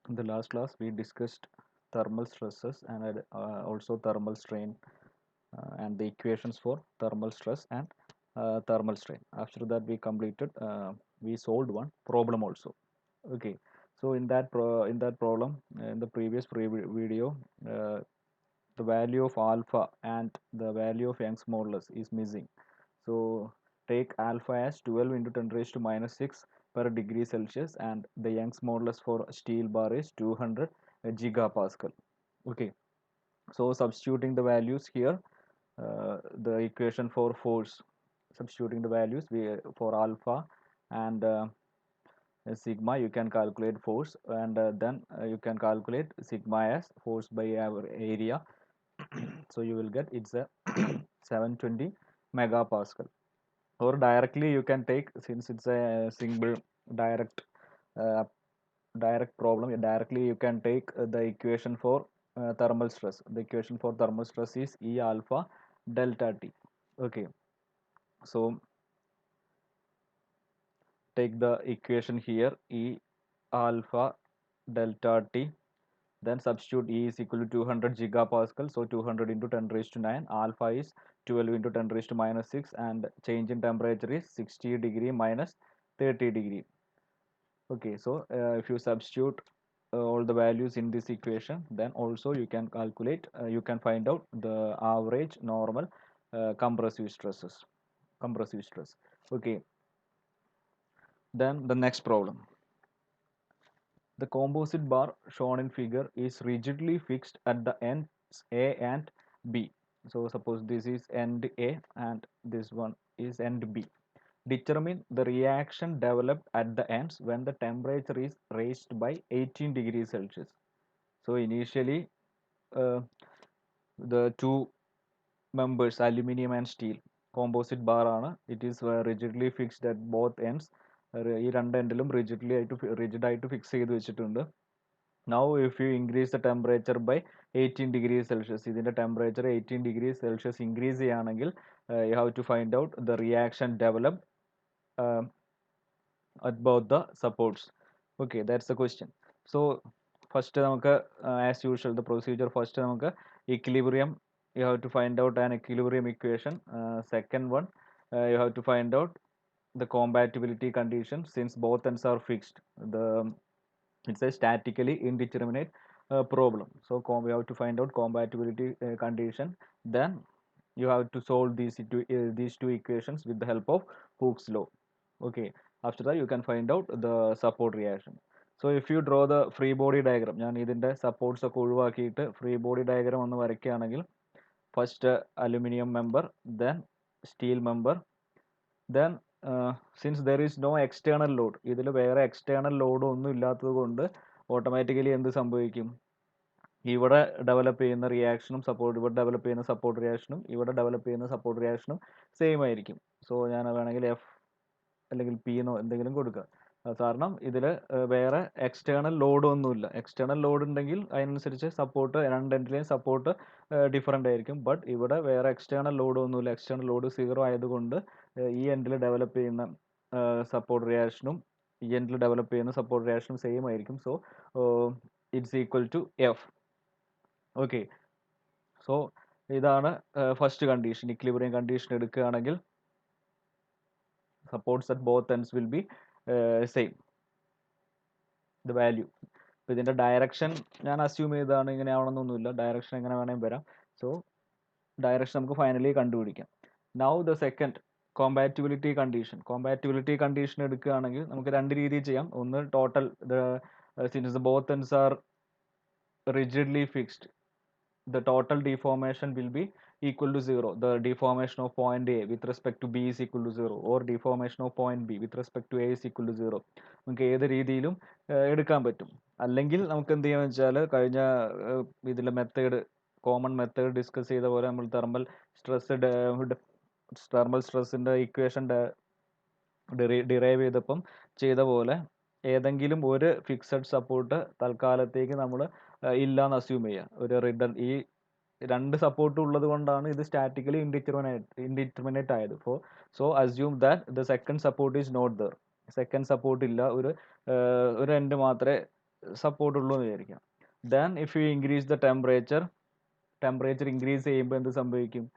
In the last class, we discussed thermal stresses and also thermal strain and the equations for thermal stress and thermal strain. After that, we solved one problem also. Okay, so in that problem, in the previous video, uh, the value of alpha and the value of Young's modulus is missing. So take alpha as 12 into 10 raised to minus 6 per degree Celsius, and the Young's modulus for steel bar is 200 gigapascal. Okay, so substituting the values here, the equation for force, substituting the values for alpha and sigma, you can calculate force, and then you can calculate sigma as force by our area. So you will get it's a 720 megapascal. Or directly you can take, since it's a single direct uh, direct problem, directly you can take the equation for thermal stress. The equation for thermal stress is E alpha delta T. Okay, so take the equation here, E alpha delta T, then substitute E is equal to 200 gigapascal, so 200 into 10 raised to 9, alpha is 12 into 10 raised to minus 6, and change in temperature is 60 degree minus 30 degree. Okay, so if you substitute all the values in this equation, then also you can calculate, you can find out the average normal compressive stress. Okay, then the next problem. The composite bar shown in figure is rigidly fixed at the ends A and B. So suppose this is end A and this one is end B. Determine the reaction developed at the ends when the temperature is raised by 18 degrees Celsius. So initially, uh, the two members, aluminium and steel, composite bar ആണ്. It is rigidly fixed at both ends. ഈ രണ്ട് എൻഡിലും rigid ആയിട്ട് fix ചെയ്ത് വെച്ചിട്ടുണ്ട്. Now if you increase the temperature by 18 degrees Celsius, ഇതിന്റെ temperature 18 degrees Celsius increase ചെയ്യുകയാണെങ്കിൽ you have to find out the reaction developed uh, at both the supports. Okay, that's the question. So first നമുക്ക് as usual the procedure, first നമുക്ക് equilibrium, you have to find out an equilibrium equation. Second one, you have to find out the compatibility condition. Since both ends are fixed, the it's a statically indeterminate problem. So we have to find out compatibility condition. Then you have to solve these two equations with the help of Hooke's law. Okay, after that you can find out the support reaction. So if you draw the free body diagram, ഞാൻ ഇതിന്റെ supports ഒക്കെ ഒഴിവാക്കിയിട്ട് free body diagram ഒന്ന് വരയ്ക്കുകയാണെങ്കിൽ, first aluminum member, then steel member, then since there is no external load, ഇതിൽ വേറെ external load ഒന്നും ഇല്ലാത്തത് കൊണ്ട് ഓട്ടോമാറ്റിക്കലി എന്ത് സംഭവിക്കും, ഇവിടെ ഡെവലപ്പ് ചെയ്യുന്ന റിയാക്ഷനും ഇവിടെ ഡെവലപ്പ് ചെയ്യുന്ന സപ്പോർട്ട് റിയാക്ഷനും ഇവിടെ ഡെവലപ്പ് ചെയ്യുന്ന സപ്പോർട്ട് റിയാക്ഷനും സെയിം ആയിരിക്കും. സോ ഞാൻ വേണമെങ്കിൽ എഫ് അല്ലെങ്കിൽ പി എന്നോ എന്തെങ്കിലും കൊടുക്കുക. കാരണം ഇതിൽ വേറെ എക്സ്റ്റേണൽ ലോഡ് ഒന്നുമില്ല. എക്സ്റ്റേണൽ ലോഡ് ഉണ്ടെങ്കിൽ അതിനനുസരിച്ച് സപ്പോർട്ട് രണ്ട് എൻഡിലെയും സപ്പോർട്ട് ഡിഫറൻ്റ് ആയിരിക്കും. ബട്ട് ഇവിടെ വേറെ എക്സ്റ്റേണൽ ലോഡ് ഒന്നുമില്ല. എക്സ്റ്റേണൽ ലോഡ് 0 ആയതുകൊണ്ട് ഈ എൻഡിൽ ഡെവലപ്പ് ചെയ്യുന്ന സപ്പോർട്ട് റിയാക്ഷനും ഈ എൻഡിൽ ഡെവലപ്പ് ചെയ്യുന്ന സപ്പോർട്ട് റിയാക്ഷനും സെയിം ആയിരിക്കും. So it's equal to F. Okay, so ഇതാണ് ഫസ്റ്റ് കണ്ടീഷൻ. ഇക്വിലിബ്രിയം കണ്ടീഷൻ എടുക്കുകയാണെങ്കിൽ supports at both ends will be same, the value. അപ്പോൾ ഇതിൻ്റെ ഡയറക്ഷൻ ഞാൻ അസ്യൂം ചെയ്തതാണ്, ഇങ്ങനെ ആവണമെന്നൊന്നുമില്ല, ഡയറക്ഷൻ എങ്ങനെ വേണമെങ്കിൽ വരാം. സോ ഡയറക്ഷൻ നമുക്ക് ഫൈനലി കണ്ടുപിടിക്കാം. Now the second compatibility condition എടുക്കുകയാണെങ്കിൽ നമുക്ക് രണ്ട് രീതിയിൽ ചെയ്യാം. ഒന്ന് total, since the both ends are rigidly fixed, the total deformation will be equal to 0. The deformation of point A with respect to B is equal to 0, or deformation of point B with respect to A is equal to 0. നമുക്ക് ഏത് രീതിയിലും എടുക്കാൻ പറ്റും. അല്ലെങ്കിൽ നമുക്ക് എന്ത് ചെയ്യാന്ന് വെച്ചാൽ, കഴിഞ്ഞ ഇതിലെ മെത്തേഡ്, കോമൺ മെത്തേഡ് ഡിസ്കസ് ചെയ്ത പോലെ നമ്മൾ തെർമൽ സ്ട്രെസ്സിൻ്റെ ഇക്വേഷൻ ഡിറൈവ് ചെയ്തപ്പം ചെയ്ത പോലെ ഏതെങ്കിലും ഒരു ഫിക്സഡ് സപ്പോർട്ട് തൽക്കാലത്തേക്ക് നമ്മൾ ഇല്ലാന്ന് അസ്യൂം ചെയ്യുക. ഒരു ഈ രണ്ട് സപ്പോർട്ട് ഉള്ളത് കൊണ്ടാണ് ഇത് സ്റ്റാറ്റിക്കലി ഇൻഡിറ്റർമിനേറ്റ് ആയത്. So assume that the second support is not there. Second support ഇല്ല, ഒരു എൻഡ് മാത്രമേ സപ്പോർട്ട് ഉള്ളൂ എന്ന് വിചാരിക്കാം. Then if you increase the temperature increase ചെയ്യുമ്പോൾ എന്ത് സംഭവിക്കും?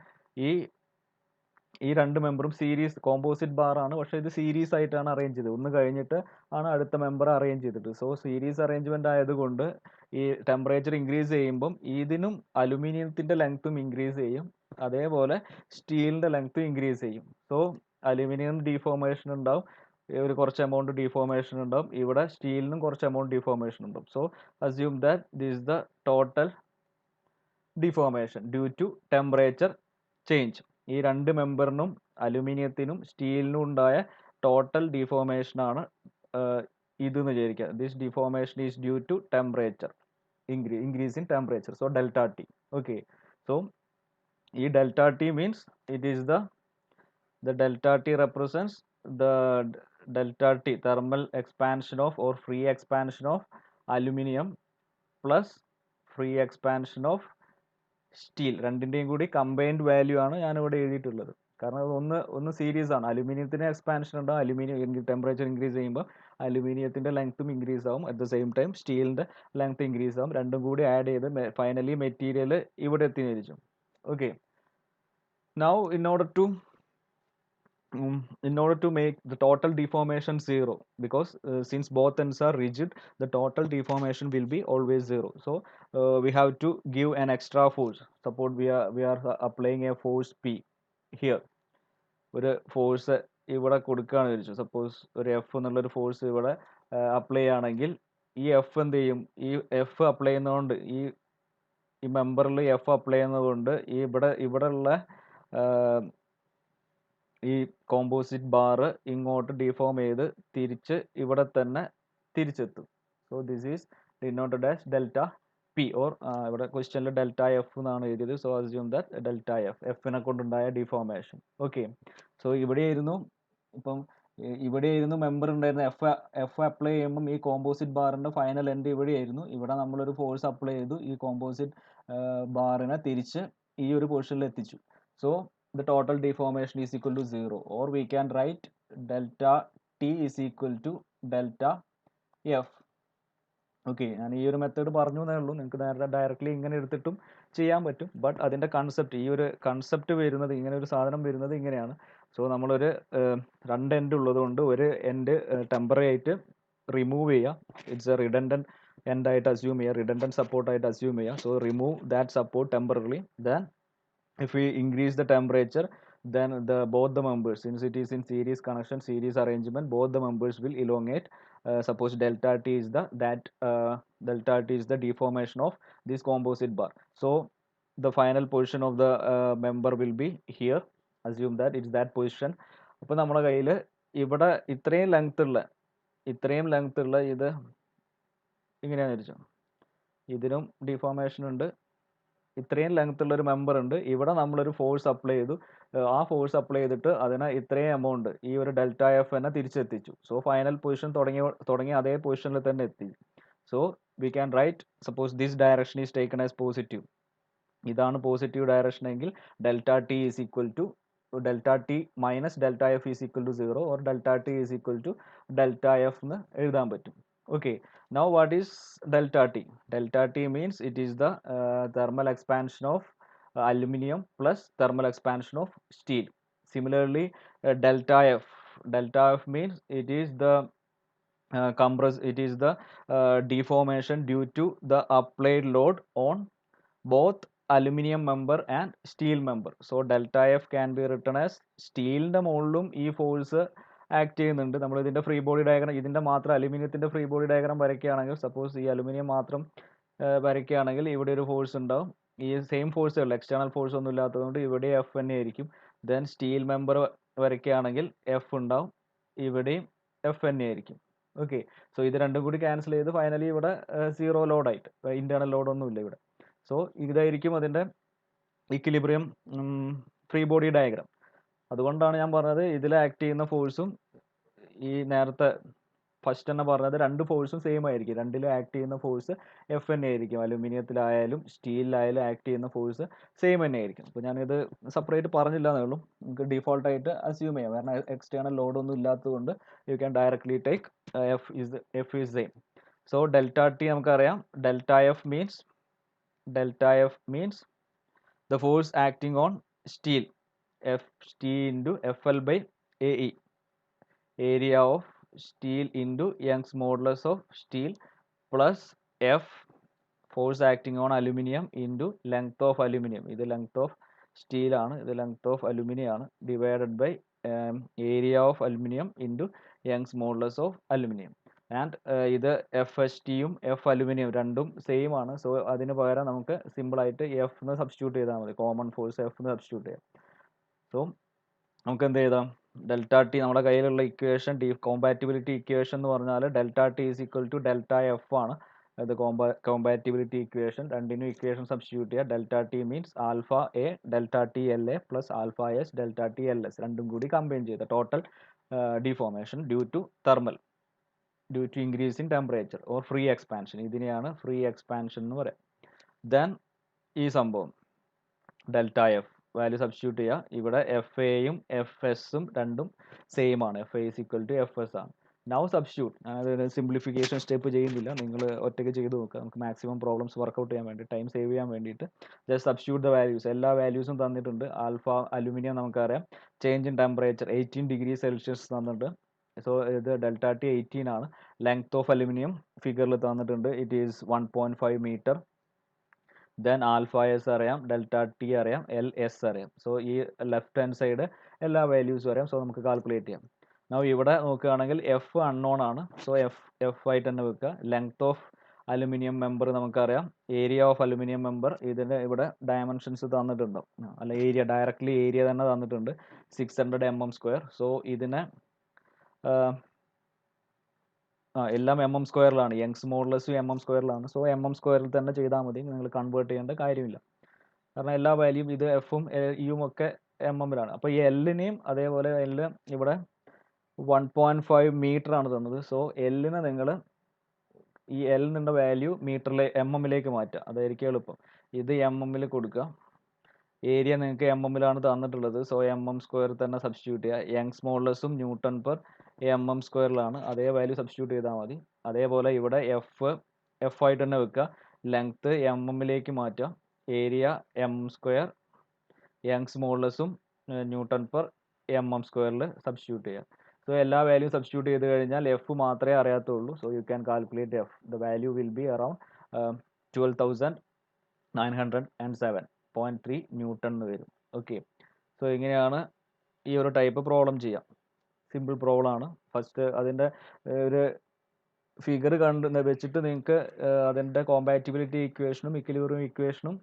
ഈ രണ്ട് മെമ്പറും സീരീസ് കോമ്പോസിറ്റ് ബാർ ആണ്, പക്ഷേ ഇത് സീരീസ് ആയിട്ടാണ് അറേഞ്ച് ചെയ്തത്. ഒന്ന് കഴിഞ്ഞിട്ട് ആണ് അടുത്ത മെമ്പർ അറേഞ്ച് ചെയ്തിട്ട്. സോ സീരീസ് അറേഞ്ച്മെന്റ് ആയതുകൊണ്ട് ഈ ടെമ്പറേച്ചർ ഇൻക്രീസ് ചെയ്യുമ്പം ഇതിനും അലുമിനിയത്തിന്റെ ലെങ്ത്തും ഇൻക്രീസ് ചെയ്യും, അതേപോലെ സ്റ്റീലിന്റെ ലെങ്ത്തും ഇൻക്രീസ് ചെയ്യും. സോ അലുമിനിയം ഡീഫോർമേഷൻ ഉണ്ടാവും, ഒരു കുറച്ച് എമൗണ്ട് ഡീഫോർമേഷൻ ഉണ്ടാവും, ഇവിടെ സ്റ്റീലിനും കുറച്ച് എമൗണ്ട് ഡീഫോർമേഷൻ ഉണ്ടാവും. So assume that this the total deformation due to temperature change. ഈ രണ്ട് മെമ്പറിനും അലുമിനിയത്തിനും സ്റ്റീലിനും ഉണ്ടായ ടോട്ടൽ ഡിഫോർമേഷൻ ആണ് ഇതെന്ന് വിചാരിക്കുക. This deformation is due to temperature increase in temperature. So delta T. Okay. So ഈ delta T means it is the delta T represents the delta T thermal expansion of or free expansion of aluminum plus free expansion of steel. രണ്ടിൻ്റെയും കൂടി combined value ആണ് ഞാനിവിടെ എഴുതിയിട്ടുള്ളത്. കാരണം ഒന്ന് series ആണ്. അലുമിനിയത്തിന് എക്സ്പാൻഷൻ ഉണ്ടാവും, അലുമിനിയം ടെമ്പറേച്ചർ ഇൻക്രീസ് ചെയ്യുമ്പോൾ അലുമിനിയത്തിൻ്റെ ലെങ്ത്തും ഇൻക്രീസ് ആവും, അറ്റ് ദ സെയിം ടൈം സ്റ്റീലിൻ്റെ ലെങ്ത് ഇൻക്രീസ് ആവും. രണ്ടും കൂടി ആഡ് ചെയ്ത് ഫൈനലി മെറ്റീരിയൽ ഇവിടെ എത്തിയിരിക്കും. Okay. Now in order to make the total deformation zero, because since both ends are rigid, the total deformation will be always zero. So we have to give an extra force. Suppose we are applying a force P here. ഒരു force ഇവിടെ കൊടുക്കുകയാണ് വിചാരിച്ചു. Suppose ഒരു F എന്നുള്ളൊരു force ഇവിടെ apply ചെയ്യുകയാണെങ്കിൽ ഈ F എന്ത് ചെയ്യും? ഈ എഫ് അപ്ലൈ ചെയ്യുന്നതുകൊണ്ട് ഈ മെമ്പറിൽ എഫ് അപ്ലൈ ചെയ്യുന്നതുകൊണ്ട് ഇവിടെ ഉള്ള ഈ കോമ്പോസിറ്റ് ബാർ ഇങ്ങോട്ട് ഡിഫോം ചെയ്ത് തിരിച്ച് ഇവിടെ തന്നെ തിരിച്ചെത്തും. So this is denoted as delta P, or ഇവിടെ ക്വസ്റ്റ്യനിൽ ഡെൽറ്റ എഫ് എന്നാണ് എഴുതിയത്. സോ അസ്യൂം ദാറ്റ് ഡെൽറ്റ എഫിനെ കൊണ്ടുണ്ടായ ഡിഫോർമേഷൻ. ഓക്കെ. സോ ഇവിടെയായിരുന്നു മെമ്പർ ഉണ്ടായിരുന്ന. എഫ് അപ്ലൈ ചെയ്യുമ്പം ഈ കോമ്പോസിറ്റ് ബാറിന്റെ ഫൈനൽ എൻഡ് ഇവിടെയായിരുന്നു. ഇവിടെ നമ്മളൊരു ഫോഴ്സ് അപ്ലൈ ചെയ്തു, ഈ കോമ്പോസിറ്റ് ബാറിനെ തിരിച്ച് ഈ ഒരു പൊസിഷനിൽ എത്തിച്ചു. So the total deformation is equal to 0, or we can write delta T is equal to delta F. Okay. ഞാൻ ഈ ഒരു മെത്തേഡ് പറഞ്ഞു എന്നേ ഉള്ളൂ. നിങ്ങൾക്ക് നേരത്തെ ഡയറക്റ്റ്ലി ഇങ്ങനെ എടുത്തിട്ടും ചെയ്യാൻ പറ്റും. ബട്ട് അതിൻ്റെ കൺസെപ്റ്റ്, ഈ ഒരു കൺസെപ്റ്റ് വരുന്നത്, ഇങ്ങനെ ഒരു സാധനം വരുന്നത് ഇങ്ങനെയാണ്. സോ നമ്മളൊരു രണ്ട് എൻഡ് ഉള്ളത് കൊണ്ട് ഒരു എൻഡ് ടെമ്പററി ആയിട്ട് റിമൂവ് ചെയ്യുക. ഇറ്റ്സ് എ റിഡൻഡൻറ്റ് എൻഡ് ആയിട്ട് അസ്യൂം ചെയ്യുക, റിഡൻഡൻറ്റ് സപ്പോർട്ടായിട്ട് അസ്യൂം ചെയ്യുക. So remove that support temporarily. Then if we increase the temperature, then both the members, since it is in series connection, series arrangement, both the members will elongate. Suppose delta T is the deformation of this composite bar. So the final position of the member will be here. Assume that it's that position. അപ്പോൾ നമ്മുടെ കയ്യിൽ ഇവിടെ ഇത്രയും length ഉള്ള ഇത് ഇങ്ങനെയാണ് വിചാരിച്ചോ. ഇതിനും ഡിഫോർമേഷൻ ഉണ്ട്, ഇത്രയും ലെങ്ത് ഉള്ള ഒരു മെമ്പർ ഉണ്ട്. ഇവിടെ നമ്മളൊരു ഫോഴ്സ് അപ്ലൈ ചെയ്തു, ആ ഫോഴ്സ് അപ്ലൈ ചെയ്തിട്ട് അതിനെ ഇത്രയും എമൗണ്ട് ഈ ഒരു ഡെൽറ്റ എഫ് തന്നെ തിരിച്ചെത്തിച്ചു. സോ ഫൈനൽ പൊസിഷൻ തുടങ്ങിയ അതേ പൊസിഷനിൽ തന്നെ എത്തി. So we can write, suppose this direction is taken as positive. ഇതാണ് പോസിറ്റീവ് ഡയറക്ഷൻ എങ്കിൽ delta T is equal to delta T minus delta F is equal to 0, or delta T is equal to delta F എന്ന് എഴുതാൻ പറ്റും. Okay. Now what is delta T? Delta T means it is the thermal expansion of aluminum plus thermal expansion of steel. Similarly, delta F means it is the deformation due to the applied load on both aluminum member and steel member. So delta F can be written as സ്റ്റീലിൻ്റെ മുകളിലും ഈ force act ചെയ്യുന്നുണ്ട്. നമ്മൾ ഇതിൻ്റെ free body diagram, ഇതിൻ്റെ മാത്രം അലുമിനിയത്തിൻ്റെ free body diagram വരയ്ക്കുകയാണെങ്കിൽ, suppose ഈ അലുമിനിയം മാത്രം വരയ്ക്കുകയാണെങ്കിൽ ഇവിടെ ഒരു ഫോഴ്സ് ഉണ്ടാവും. ഈ സെയിം ഫോഴ്സേ ഉള്ളൂ, എക്സ്റ്റേണൽ ഫോഴ്സ് ഒന്നും ഇല്ലാത്തതുകൊണ്ട് ഇവിടെ എഫ് തന്നെ ആയിരിക്കും. ദെൻ സ്റ്റീൽ മെമ്പർ വരയ്ക്കുകയാണെങ്കിൽ എഫ് ഉണ്ടാവും, ഇവിടെയും എഫ് തന്നെ ആയിരിക്കും. ഓക്കെ. സോ ഇത് രണ്ടും കൂടി ക്യാൻസൽ ചെയ്ത് ഫൈനലി ഇവിടെ സീറോ ലോഡായിട്ട്, ഇൻറ്റേർണൽ ലോഡൊന്നും ഇല്ല ഇവിടെ. സോ ഇതായിരിക്കും അതിൻ്റെ ഇക്വിലിബ്രിയം ഫ്രീ ബോഡി ഡയഗ്രാം. അതുകൊണ്ടാണ് ഞാൻ പറഞ്ഞത് ഇതിൽ ആക്ട് ചെയ്യുന്ന ഫോഴ്സും ഈ നേരത്തെ ഫസ്റ്റ് തന്നെ പറഞ്ഞത് രണ്ട് ഫോഴ്സും സെയിം ആയിരിക്കും. രണ്ടിലും ആക്ട് ചെയ്യുന്ന ഫോഴ്സ് എഫ് തന്നെ ആയിരിക്കും. അലുമിനിയത്തിലായാലും സ്റ്റീലിലായാലും ആക്ട് ചെയ്യുന്ന ഫോഴ്സ് സെയിം തന്നെ ആയിരിക്കും. അപ്പോൾ ഞാനിത് സെപ്പറേറ്റ് പറഞ്ഞില്ല എന്നേ ഉള്ളൂ. നമുക്ക് ഡിഫോൾട്ടായിട്ട് അസ്യൂം ചെയ്യാം, കാരണം എക്സ്റ്റേണൽ ലോഡൊന്നും ഇല്ലാത്തതുകൊണ്ട് you can directly take F is same. So delta T നമുക്കറിയാം delta F means the force acting on steel, Ft into Fl by AE, area of steel into Young's modulus of steel, plus F, force acting on aluminium, into length of aluminium. ഇത് length of steel ആണ്, ഇത് length of aluminium ആണ്, divided by area of aluminium into Young's modulus of aluminium. And ഇത് F H ടിയും F aluminium രണ്ടും same ആണ്. So അതിന് പകരം നമുക്ക് സിമ്പിൾ ആയിട്ട് എഫ് എന്ന് സബ്സ്റ്റിറ്റ്യൂട്ട് ചെയ്താൽ മതി, കോമൺ ഫോഴ്സ് എഫ് എന്ന് സബ്സ്റ്റിറ്റ്യൂട്ട് ചെയ്യാം. സോ നമുക്ക് എന്ത് ചെയ്താം, ഡെൽറ്റ ടി നമ്മുടെ കയ്യിലുള്ള ഇക്വേഷൻ, കോമ്പാറ്റിബിലിറ്റി ഇക്വേഷൻ എന്ന് പറഞ്ഞാൽ delta T is equal to delta F ആണ്. അത് കോമ്പാറ്റിബിലിറ്റി ഇക്വേഷൻ, രണ്ടിനും ഇക്വേഷൻ സബ്സ്റ്റിറ്റ്യൂട്ട് ചെയ്യുക. Delta T means alpha A delta T L A plus alpha S delta T L S, രണ്ടും കൂടി കമ്പൈൻ ചെയ്ത total deformation due to increase in temperature or free expansion. ഇതിനെയാണ് free expansion എന്ന് പറയാം. Then ഈ സംഭവം delta F value substitute ചെയ്യുക. ഇവിടെ എഫ് എയും എഫ് എസും രണ്ടും സെയിം ആണ്, F A is equal to F S ആണ്. നൗ സബ്സ്റ്റിറ്റ്യൂട്ട്, അതായത് സിംപ്ലിഫിക്കേഷൻ സ്റ്റെപ്പ് ചെയ്യുന്നില്ല, നിങ്ങൾ ഒറ്റയ്ക്ക് ചെയ്ത് നോക്കുക. നമുക്ക് മാക്സിമം പ്രോബ്ലംസ് വർക്കൗട്ട് ചെയ്യാൻ വേണ്ടി, ടൈം സേവ് ചെയ്യാൻ വേണ്ടിയിട്ട് ജസ്റ്റ് സബ്സ്റ്റിറ്റ്യൂട്ട് ദ വാല്യൂസ്. എല്ലാ വാല്യൂസും തന്നിട്ടുണ്ട്. ആൽഫ അലുമിനിയം നമുക്കറിയാം, change in temperature 18 degree Celsius തന്നിട്ടുണ്ട്. സോ ഇത് ഡെൽറ്റ ടി 18 ആണ്. ലെങ്ത് ഓഫ് അലുമിനിയം ഫിഗറിൽ തന്നിട്ടുണ്ട്, it is 1.5 metre. Then alpha S അറിയാം, ഡെൽറ്റ ടി അറിയാം, എൽ എസ് അറിയാം. സോ ഈ ലെഫ്റ്റ് ഹാൻഡ് സൈഡ് എല്ലാ വാല്യൂസും അറിയാം. സോ നമുക്ക് കാൽക്കുലേറ്റ് ചെയ്യാം. നൗ ഇവിടെ നോക്കുകയാണെങ്കിൽ എഫ് അൺനോൺ ആണ്. സോ എഫ് ആയിട്ട് തന്നെ വെക്കുക. ലെങ്ത് ഓഫ് അലുമിനിയം മെമ്പർ നമുക്കറിയാം, ഏരിയ ഓഫ് അലുമിനിയം മെമ്പർ, ഇതിന് ഇവിടെ ഡയമെൻഷൻസ് തന്നിട്ടുണ്ടോ, അല്ല ഏരിയ, ഡയറക്റ്റ്ലി ഏരിയ തന്നെ തന്നിട്ടുണ്ട്, 600 mm². സോ ഇതിനെ എല്ലാം mm²ലാണ്, യങ്സ് മോഡുലസും mm²ലാണ്. സോ mm² തന്നെ ചെയ്താൽ മതി, നിങ്ങൾ കൺവേർട്ട് ചെയ്യേണ്ട കാര്യമില്ല. കാരണം എല്ലാ വാല്യൂം ഇത് എഫും ഇയും ഒക്കെ mm-ലാണ്. അപ്പോൾ ഈ എല്ലിനെയും അതേപോലെ എല്ല് ഇവിടെ 1.5 മീറ്റർ ആണ് തന്നത്. സോ എല്ലിനെ നിങ്ങൾ ഈ എൽ നിന്ന വാല്യൂ mm-ലേക്ക് മാറ്റുക, അതായിരിക്കും എളുപ്പം. ഇത് mm-ൽ കൊടുക്കുക. ഏരിയ നിങ്ങൾക്ക് mm-ലാണ് തന്നിട്ടുള്ളത്. സോ mm² തന്നെ സബ്സ്റ്റിറ്റ്യൂട്ട് ചെയ്യുക. യങ്സ് മോഡുലസും ന്യൂട്ടൺ പെർ mm²ലാണ്, അതേ വാല്യൂ സബ്സ്റ്റിറ്റ്യൂട്ട് ചെയ്താൽ മതി. അതേപോലെ ഇവിടെ എഫ് ആയിട്ട് തന്നെ വെക്കുക. ലെങ്ത്ത് mm-ലേക്ക് മാറ്റുക. ഏരിയ m², യങ്സ് മോഡുലസും ന്യൂട്ടൺ പെർ mm² സബ്സ്റ്റിറ്റ്യൂട്ട് ചെയ്യുക. സോ എല്ലാ വാല്യൂ സബ്സ്റ്റിറ്റ്യൂട്ട് ചെയ്ത് കഴിഞ്ഞാൽ എഫ് മാത്രമേ അറിയാത്തുള്ളൂ. So you can calculate F. The value will be around 12,907.3 newton എന്ന് വരും. ഓക്കെ, സോ ഇങ്ങനെയാണ് ഈ ഒരു ടൈപ്പ് പ്രോബ്ലം ചെയ്യാം. സിമ്പിൾ പ്രോബ്ലം ആണ്. ഫസ്റ്റ് അതിൻ്റെ ഒരു ഫിഗർ വെച്ചിട്ട് നിങ്ങൾക്ക് അതിൻ്റെ കോമ്പാറ്റിബിലിറ്റി ഇക്വേഷനും ഇക്വിലിബ്രിയം ഇക്വേഷനും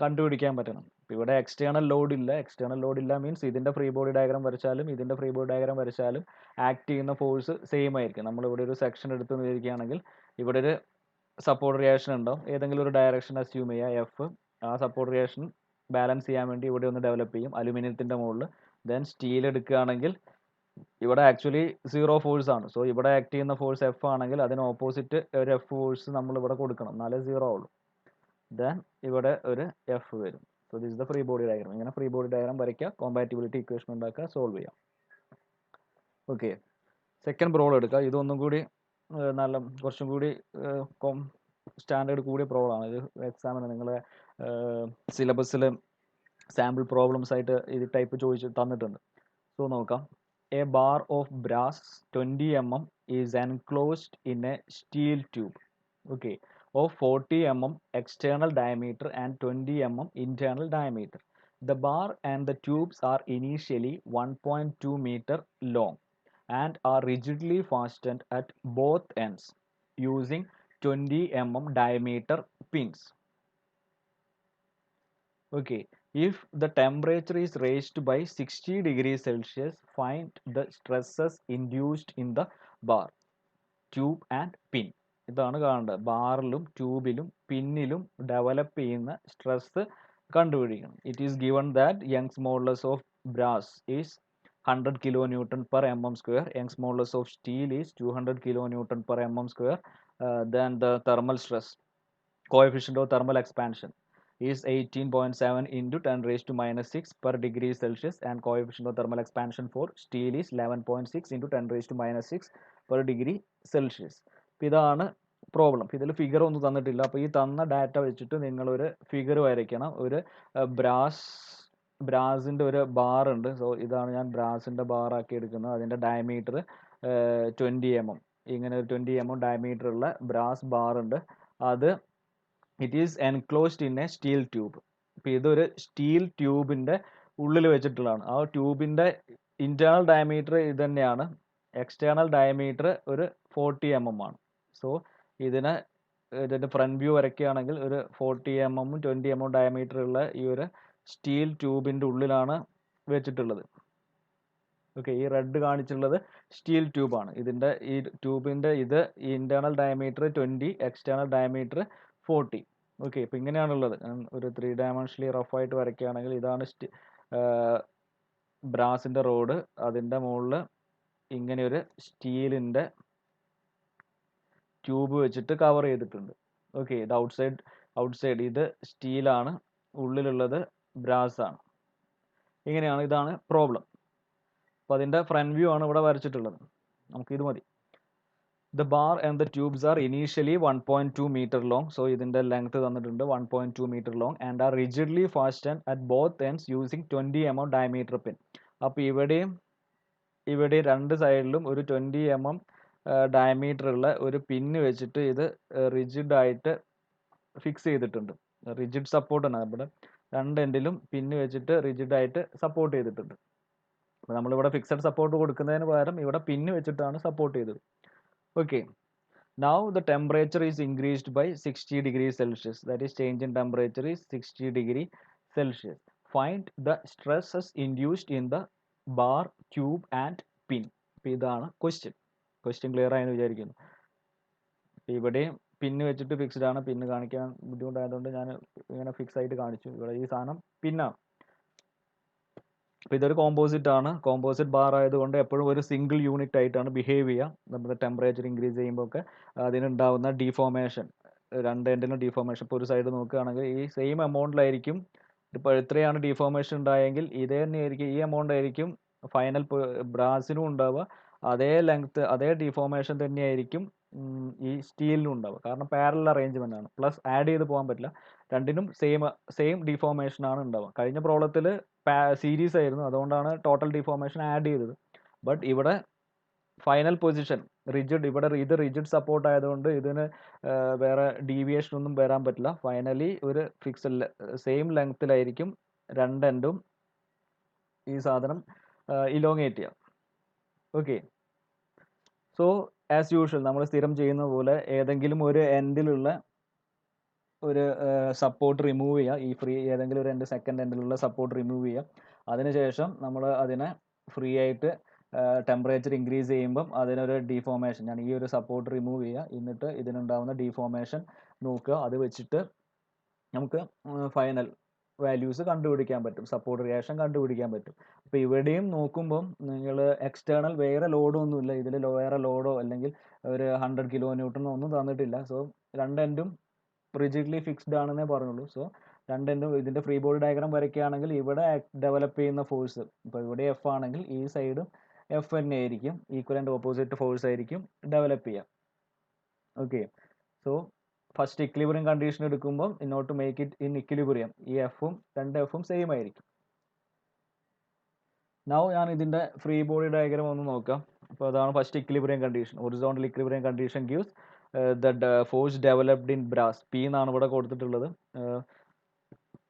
കണ്ടുപിടിക്കാൻ പറ്റണം. ഇവിടെ എക്സ്റ്റേണൽ ലോഡ് ഇല്ല. എക്സ്റ്റേണൽ ലോഡ് ഇല്ല മീൻസ് ഇതിൻ്റെ ഫ്രീ ബോഡി ഡയഗ്രാം വരച്ചാലും ഇതിൻ്റെ ഫ്രീ ബോഡി ഡയഗ്രാം വരച്ചാലും ആക്ട് ചെയ്യുന്ന ഫോഴ്സ് സെയിം ആയിരിക്കും. നമ്മളിവിടെ ഒരു സെക്ഷൻ എടുത്ത് വിചാരിക്കുകയാണെങ്കിൽ ഇവിടെ ഒരു സപ്പോർട്ട് റിയാക്ഷൻ ഉണ്ടാവും, ഏതെങ്കിലും ഒരു ഡയറക്ഷൻ അസ്യൂം ചെയ്യുക എഫ്. ആ സപ്പോർട്ട് റിയാക്ഷൻ ബാലൻസ് ചെയ്യാൻ വേണ്ടി ഇവിടെ ഒന്ന് ഡെവലപ്പ് ചെയ്യും അലുമിനിയത്തിൻ്റെ മുകളിൽ. ദെൻ സ്റ്റീൽ എടുക്കുകയാണെങ്കിൽ ഇവിടെ ആക്ച്വലി 0 ഫോഴ്സ് ആണ്. സോ ഇവിടെ ആക്ട് ചെയ്യുന്ന ഫോഴ്സ് എഫ് ആണെങ്കിൽ അതിന് ഓപ്പോസിറ്റ് ഒരു എഫ് ഫോഴ്സ് നമ്മൾ ഇവിടെ കൊടുക്കണം, എന്നാലേ 0 ആവുള്ളൂ. ദെൻ ഇവിടെ ഒരു എഫ് വരും. So this is the free body diagram. ഇങ്ങനെ ഫ്രീ ബോഡി ഡയഗ്രാം വരയ്ക്കുക, കോമ്പാറ്റിബിലിറ്റി ഇക്വേഷൻ ഉണ്ടാക്കുക, സോൾവ് ചെയ്യാം. ഓക്കെ, സെക്കൻഡ് പ്രോബ്ലം എടുക്കുക. ഇതൊന്നും കൂടി കുറച്ചും കൂടി സ്റ്റാൻഡേർഡ് കൂടിയ പ്രോബ്ലമാണ്. ഇത് എക്സാമിന് നിങ്ങളെ സിലബസിൽ സാമ്പിൾ പ്രോബ്ലംസ് ആയിട്ട് ഇത് ടൈപ്പ് ചോദിച്ച് തന്നിട്ടുണ്ട്. സോ നോക്കാം. A bar of brass 20 mm is enclosed in a steel tube, okay, of 40 mm external diameter and 20 mm internal diameter. The bar and the tubes are initially 1.2 meter long and are rigidly fastened at both ends using 20 mm diameter pins. Okay, if the temperature is raised by 60 degrees Celsius, find the stresses induced in the bar, tube and pin. ഇതാണ് കാണേണ്ടത്. ബാറിലും ട്യൂബിലും പിന്നിലും develop ചെയ്യുന്ന stress കണ്ടുപിടിക്കണം. It is given that Young's modulus of brass is 100 kilonewton per mm². Young's modulus of steel is 200 kilonewton per mm². Then the thermal stress, coefficient of thermal expansion, is 18.7 into 10 raised to minus 6 per degree Celsius, and coefficient of thermal expansion for steel is 11.6 into 10 raised to minus 6 per degree Celsius. ഇതാണ് problem. ഇതിൽ figure ഒന്നും തന്നിട്ടില്ല. അപ്പോൾ ഈ തന്ന data വെച്ചിട്ട് നിങ്ങളൊരു figure വരയ്ക്കണം. ഒരു ബ്രാസിൻ്റെ ഒരു ബാർ ഉണ്ട്. സോ ഇതാണ് ഞാൻ ബ്രാസിൻ്റെ ബാറാക്കി എടുക്കുന്നത്. അതിൻ്റെ ഡയമീറ്റർ 20 mm. ഇങ്ങനെ ഒരു 20 mm ഡയമീറ്റർ ഉള്ള ബ്രാസ് ബാർ ഉണ്ട്. അത് it is enclosed in A steel tube. ഇപ്പോൾ ഇതൊരു സ്റ്റീൽ ട്യൂബിൻ്റെ ഉള്ളിൽ വെച്ചിട്ടുള്ളതാണ്. ആ ട്യൂബിൻ്റെ ഇൻറ്റേർണൽ ഡയമീറ്റർ ഇത് തന്നെയാണ്. എക്സ്റ്റേണൽ ഡയമീറ്റർ ഒരു 40 mm ആണ്. സോ ഇതിൻ്റെ ഫ്രണ്ട് വ്യൂ വരയ്ക്കുകയാണെങ്കിൽ ഒരു 40 mm 20 mm ഡയമീറ്റർ ഉള്ള ഈ ഒരു സ്റ്റീൽ ട്യൂബിൻ്റെ ഉള്ളിലാണ് വെച്ചിട്ടുള്ളത്. ഓക്കെ, ഈ റെഡ് കാണിച്ചിട്ടുള്ളത് സ്റ്റീൽ ട്യൂബാണ്. ഇതിൻ്റെ ഈ ട്യൂബിൻ്റെ ഇത് internal diameter 20, external diameter 40. Okay, ഇപ്പം ഇങ്ങനെയാണുള്ളത്. ഞാൻ ഒരു 3 ഡയമെൻഷനലി റഫായിട്ട് വരയ്ക്കുകയാണെങ്കിൽ ഇതാണ് ബ്രാസിൻ്റെ റോഡ്. അതിൻ്റെ മുകളിൽ ഇങ്ങനെ ഒരു സ്റ്റീലിൻ്റെ ട്യൂബ് വെച്ചിട്ട് കവർ ചെയ്തിട്ടുണ്ട്. ഓക്കെ, ഇത് ഔട്ട്സൈഡ് ഇത് സ്റ്റീലാണ്, ഉള്ളിലുള്ളത് ബ്രാസ് ആണ്. ഇങ്ങനെയാണ്, ഇതാണ് പ്രോബ്ലം. അപ്പോൾ അതിൻ്റെ ഫ്രണ്ട് വ്യൂ ആണ് ഇവിടെ വരച്ചിട്ടുള്ളത്. നമുക്കിത് മതി. The bar and the tubes are initially 1.2 meter long. So ഇതിൻ്റെ ലെങ്ത് തന്നിട്ടുണ്ട് 1.2 meter long and are rigidly fastened at both ends using 20 mm diameter pin. അപ്പോൾ ഇവിടെ രണ്ട് സൈഡിലും ഒരു 20 mm ഡയമീറ്റർ ഉള്ള ഒരു പിന്ന് വെച്ചിട്ട് ഇത് റിജിഡായിട്ട് ഫിക്സ് ചെയ്തിട്ടുണ്ട്. റിജിഡ് സപ്പോർട്ടാണ്. ഇവിടെ രണ്ട് എൻഡിലും പിന്ന് വെച്ചിട്ട് റിജിഡായിട്ട് സപ്പോർട്ട് ചെയ്തിട്ടുണ്ട്. അപ്പോൾ നമ്മളിവിടെ ഫിക്സഡ് സപ്പോർട്ട് കൊടുക്കുന്നതിന് പകരം ഇവിടെ പിന്ന് വെച്ചിട്ടാണ് സപ്പോർട്ട് ചെയ്തത്. Okay, now the temperature is increased by 60 degrees Celsius. That is, change in temperature is 60 degrees Celsius. Find the stresses induced in the bar, tube and pin. അപ്പോൾ ഇതാണ് ക്വസ്റ്റ്യൻ ക്ലിയർ ആയെന്ന് വിചാരിക്കുന്നു. ഇവിടെയും പിന്ന് വെച്ചിട്ട് ഫിക്സ്ഡ് ആണ്. പിന്ന് കാണിക്കാൻ ബുദ്ധിമുട്ടായതുകൊണ്ട് ഞാൻ ഇങ്ങനെ ഫിക്സ് ആയിട്ട് കാണിച്ചു. ഇവിടെ ഈ സാധനം പിന്നാണ്. അപ്പോൾ ഇതൊരു കോമ്പോസിറ്റ് ആണ്. കോമ്പോസിറ്റ് ബാർ ആയതുകൊണ്ട് എപ്പോഴും ഒരു സിംഗിൾ യൂണിറ്റ് ആയിട്ടാണ് ബിഹേവ് ചെയ്യുക. നമ്മുടെ ടെമ്പറേച്ചർ ഇൻക്രീസ് ചെയ്യുമ്പോൾ ഒക്കെ അതിനുണ്ടാവുന്ന ഡീഫോർമേഷൻ, രണ്ട് എൻഡിലും ഡീഫോർമേഷൻ. ഇപ്പോൾ ഒരു സൈഡ് നോക്കുകയാണെങ്കിൽ ഈ സെയിം എമൗണ്ടിലായിരിക്കും. ഇപ്പോൾ എത്രയാണ് ഡീഫോർമേഷൻ ഉണ്ടായെങ്കിൽ ഇതേ തന്നെയായിരിക്കും, ഈ എമൗണ്ട് ആയിരിക്കും ഫൈനൽ ബ്രാസിനും ഉണ്ടാവുക. അതേ ലെങ്ത്, അതേ ഡീഫോർമേഷൻ തന്നെയായിരിക്കും ഈ സ്റ്റീലിനും ഉണ്ടാവുക. കാരണം പാരലൽ അറേഞ്ച്മെൻ്റ് ആണ്. പ്ലസ് ആഡ് ചെയ്ത് പോകാൻ പറ്റില്ല. രണ്ടിനും സെയിം ഡീഫോർമേഷൻ ആണ് ഉണ്ടാവുക. കഴിഞ്ഞ പ്രോബ്ലത്തിൽ സീരീസ് ആയിരുന്നു, അതുകൊണ്ടാണ് ടോട്ടൽ ഡീഫോർമേഷൻ ആഡ് ചെയ്തത്. ബട്ട് ഇവിടെ ഫൈനൽ പൊസിഷൻ റിജിഡ്, ഇവിടെ ഇത് റിജിഡ് സപ്പോർട്ട് ആയതുകൊണ്ട് ഇതിന് വേറെ ഡീവിയേഷൻ ഒന്നും വരാൻ പറ്റില്ല. ഫൈനലി ഒരു ഫിക്സഡ് സെയിം ലെങ്ത്തിലായിരിക്കും രണ്ട് എൻഡും ഈ സാധനം ഇലോങ്ങേറ്റ് ചെയ്യാം. ഓക്കെ, സോ ആസ് യൂഷ്വൽ നമ്മൾ സ്ഥിരം ചെയ്യുന്ന പോലെ ഏതെങ്കിലും ഒരു എൻഡിലുള്ള ഒരു സപ്പോർട്ട് റിമൂവ് ചെയ്യുക. ഈ ഏതെങ്കിലും ഒരു സെക്കൻഡ് എൻഡിലുള്ള സപ്പോർട്ട് റിമൂവ് ചെയ്യുക. അതിനുശേഷം നമ്മൾ അതിനെ ഫ്രീ ആയിട്ട് ടെമ്പറേച്ചർ ഇൻക്രീസ് ചെയ്യുമ്പം അതിനൊരു ഡീഫോർമേഷൻ, ഞാൻ ഈ ഒരു സപ്പോർട്ട് റിമൂവ് ചെയ്യുക. എന്നിട്ട് ഇതിനുണ്ടാവുന്ന ഡീഫോർമേഷൻ നോക്കുക. അത് വെച്ചിട്ട് നമുക്ക് ഫൈനൽ വാല്യൂസ് കണ്ടുപിടിക്കാൻ പറ്റും, സപ്പോർട്ട് റിയാക്ഷൻ കണ്ടുപിടിക്കാൻ പറ്റും. അപ്പോൾ ഇവിടെയും നോക്കുമ്പം നിങ്ങൾ എക്സ്റ്റേണൽ വേറെ ലോഡൊന്നുമില്ല. ഇതിൽ വേറെ ലോഡോ അല്ലെങ്കിൽ ഒരു 100 kN ഒന്നും തന്നിട്ടില്ല. സോ രണ്ട് എൻഡും റിജിഡ്ലി ഫിക്സ്ഡ് ആണെന്നേ പറഞ്ഞുള്ളൂ. സോ രണ്ടെൻഡും ഇതിൻ്റെ ഫ്രീ ബോഡി ഡയഗ്രാം വരയ്ക്കുകയാണെങ്കിൽ ഇവിടെ ഡെവലപ്പ് ചെയ്യുന്ന ഫോഴ്സ്, ഇപ്പോൾ ഇവിടെ എഫ് ആണെങ്കിൽ ഈ സൈഡും എഫ് തന്നെ ആയിരിക്കും, ഈക്വൽ ആൻഡ് ഓപ്പോസിറ്റ് ഫോഴ്സ് ആയിരിക്കും ഡെവലപ്പ് ചെയ്യുക. Okay, so first equilibrium condition എടുക്കുമ്പോൾ ഇന്നോട്ട് മേക്ക് ഇറ്റ് ഇൻ ഇക്വിലിബ്രിയം ഈ രണ്ട് എഫും സെയിം ആയിരിക്കും. നൗ ഞാൻ ഇതിൻ്റെ ഫ്രീ ബോഡി ഡയഗ്രാം ഒന്ന് നോക്കാം. അപ്പോൾ അതാണ് first equilibrium condition. Horizontal equilibrium condition gives the force developed in brass, P എന്നാണ് ഇവിടെ കൊടുത്തിട്ടുള്ളത്.